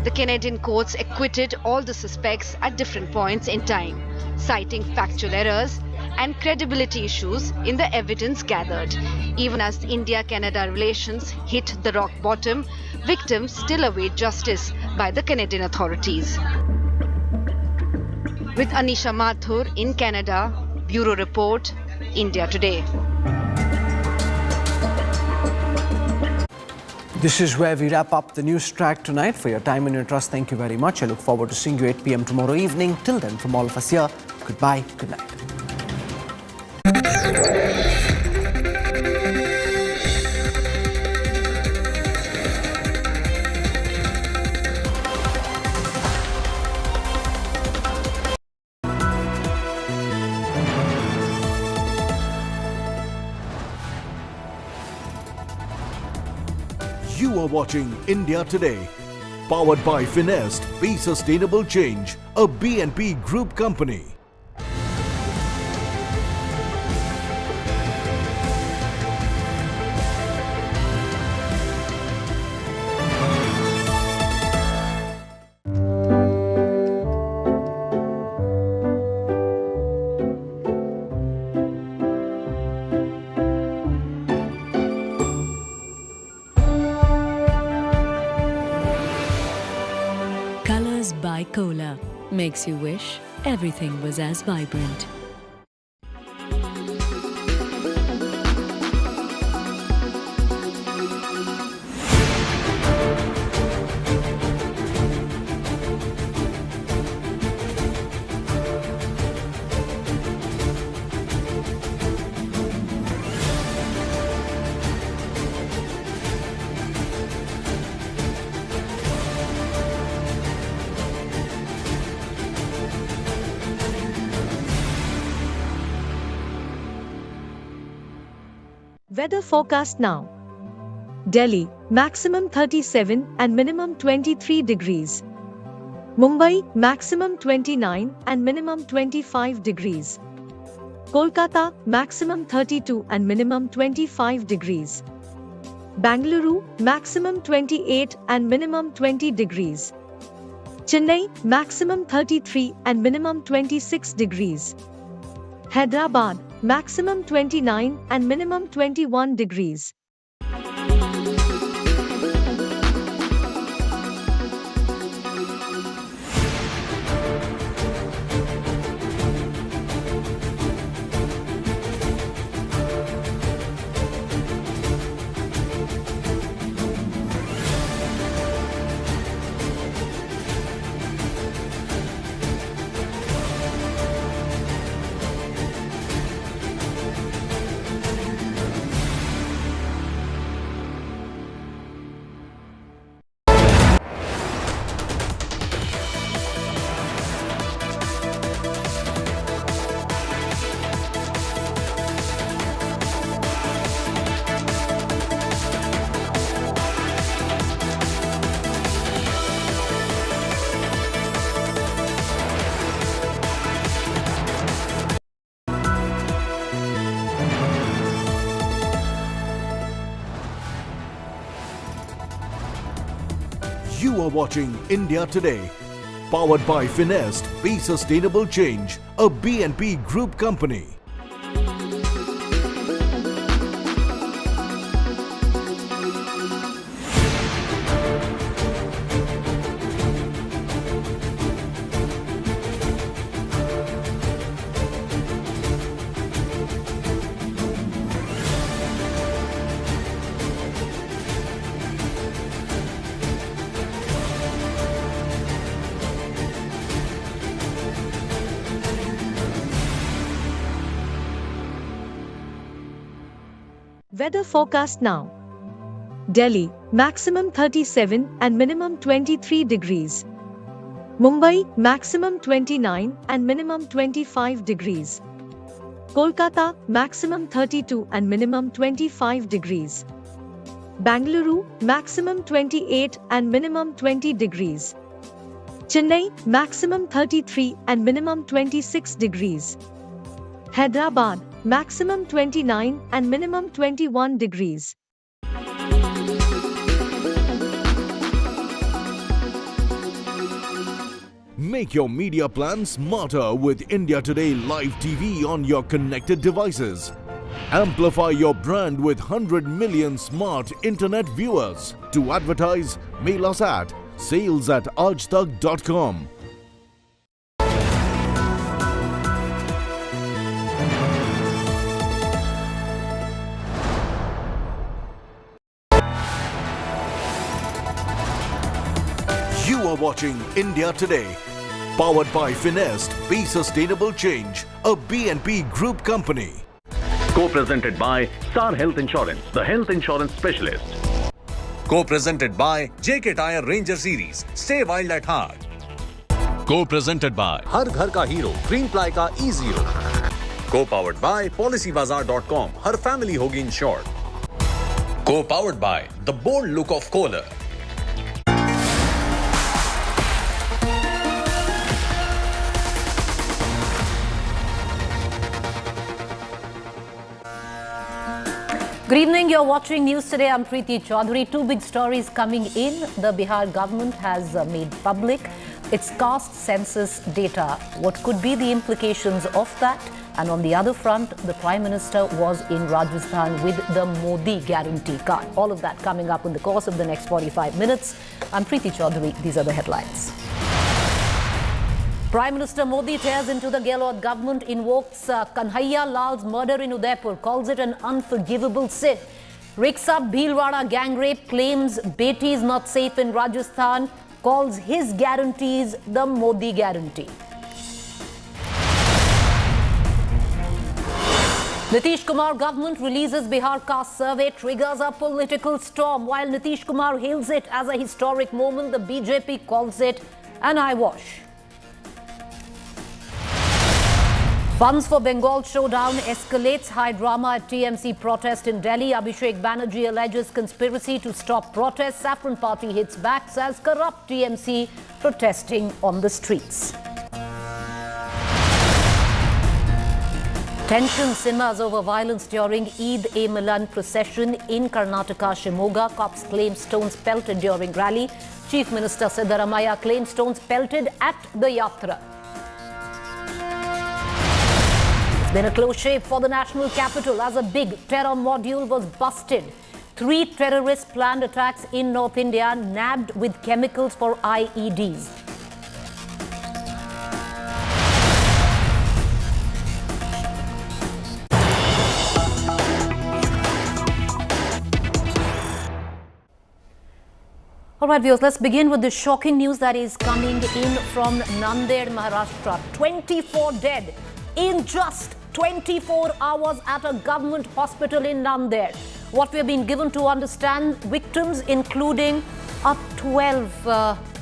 The Canadian courts acquitted all the suspects at different points in time, citing factual errors and credibility issues in the evidence gathered. Even as India-Canada relations hit the rock bottom, victims still await justice by the Canadian authorities. With Anisha Mathur in Canada, Bureau Report, India Today. This is where we wrap up the Newstrack tonight. For your time and your trust, thank you very much. I look forward to seeing you 8 p.m. tomorrow evening. Till then, from all of us here, goodbye, good night. You are watching India Today, powered by Finest, Be Sustainable Change, a BNP Group company. Cola makes you wish everything was as vibrant. Weather forecast now. Delhi, maximum 37 and minimum 23 degrees. Mumbai, maximum 29 and minimum 25 degrees. Kolkata, maximum 32 and minimum 25 degrees. Bangalore, maximum 28 and minimum 20 degrees. Chennai, maximum 33 and minimum 26 degrees. Hyderabad, maximum 29 and minimum 21 degrees. You are watching India Today, powered by Finest, Be Sustainable Change, a BNP Group company. Weather forecast now. Delhi, maximum 37 and minimum 23 degrees. Mumbai, maximum 29 and minimum 25 degrees. Kolkata, maximum 32 and minimum 25 degrees. Bangalore, maximum 28 and minimum 20 degrees. Chennai, maximum 33 and minimum 26 degrees. Hyderabad, maximum 29 and minimum 21 degrees. Make your media plan smarter with India Today Live TV on your connected devices. Amplify your brand with 100 million smart internet viewers. To advertise, mail us at sales@aajtak.com. You are watching India Today, powered by Finest, Be Sustainable Change, a BNP Group company. Co-presented by Star Health Insurance, the health insurance specialist. Co-presented by JK Tyre Ranger Series, stay wild at heart. Co-presented by हर घर का hero green ply का E0. Co-powered by PolicyBazaar.com, her family होगी insured. Co-powered by the bold look of Kohler. Good evening, you're watching News Today. I'm Preeti Chaudhary. Two big stories coming in. The Bihar government has made public its caste census data. What could be the implications of that? And on the other front, the Prime Minister was in Rajasthan with the Modi guarantee card. All of that coming up in the course of the next 45 minutes. I'm Preeti Chaudhary. These are the headlines. Prime Minister Modi tears into the Gehlot government, invokes Kanhaiya Lal's murder in Udaipur, calls it an unforgivable sin. Rigs up Bhilwara gang rape, claims Beti is not safe in Rajasthan, calls his guarantees the Modi guarantee. Nitish Kumar government releases Bihar caste survey, triggers a political storm. While Nitish Kumar hails it as a historic moment, the BJP calls it an eyewash. Funds for Bengal showdown escalates, high drama at TMC protest in Delhi. Abhishek Banerjee alleges conspiracy to stop protests. Saffron Party hits back, says corrupt TMC protesting on the streets. Tension simmers over violence during Eid-e-Milan procession in Karnataka, Shimoga. Cops claim stones pelted during rally. Chief Minister Siddaramaiah claims stones pelted at the yatra. Then a close shave for the national capital as a big terror module was busted. 3 terrorist planned attacks in North India nabbed with chemicals for IEDs. All right, viewers, let's begin with the shocking news that is coming in from Nanded, Maharashtra. 24 dead in just 24 hours at a government hospital in Nanded. What we have been given to understand, victims including up 12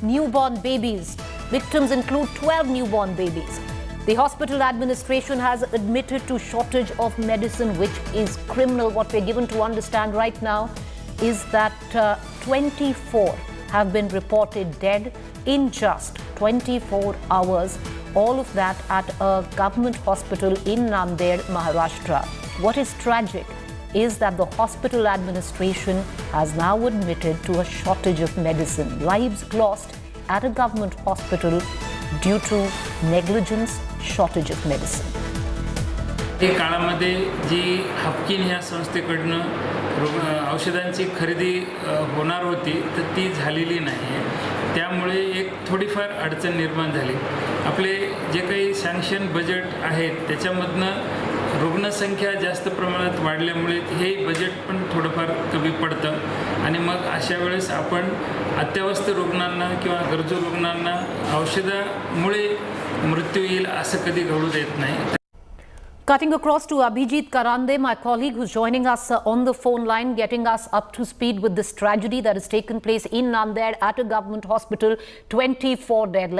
newborn babies. Victims include 12 newborn babies. The hospital administration has admitted to shortage of medicine, which is criminal. What we're given to understand right now is that 24 have been reported dead in just 24 hours. All of that at a government hospital in Nanded, Maharashtra. What is tragic is that the hospital administration has now admitted to a shortage of medicine. Lives lost at a government hospital due to negligence, shortage of medicine. या काळामध्ये जी Haffkine ह्या संस्थेकडनं औषधांची खरेदी होणार होती तर ती झालेली नाही आहे. त्यामुळे एक थोडीफार अडचण निर्माण झाली. आपले जे काही सँक्शन बजेट आहेत त्याच्यामधनं रुग्णसंख्या जास्त प्रमाणात वाढल्यामुळे हे बजेट पण थोडंफार कमी पडतं आणि मग अशा वेळेस आपण अत्यावश्यक रुग्णांना किंवा गरजू रुग्णांना औषधामुळे मृत्यू येईल असं कधी घडू देत नाही. Cutting across to Abhijit Karande, my colleague who's joining us on the phone line, getting us up to speed with this tragedy that has taken place in Nanded at a government hospital, 24 dead.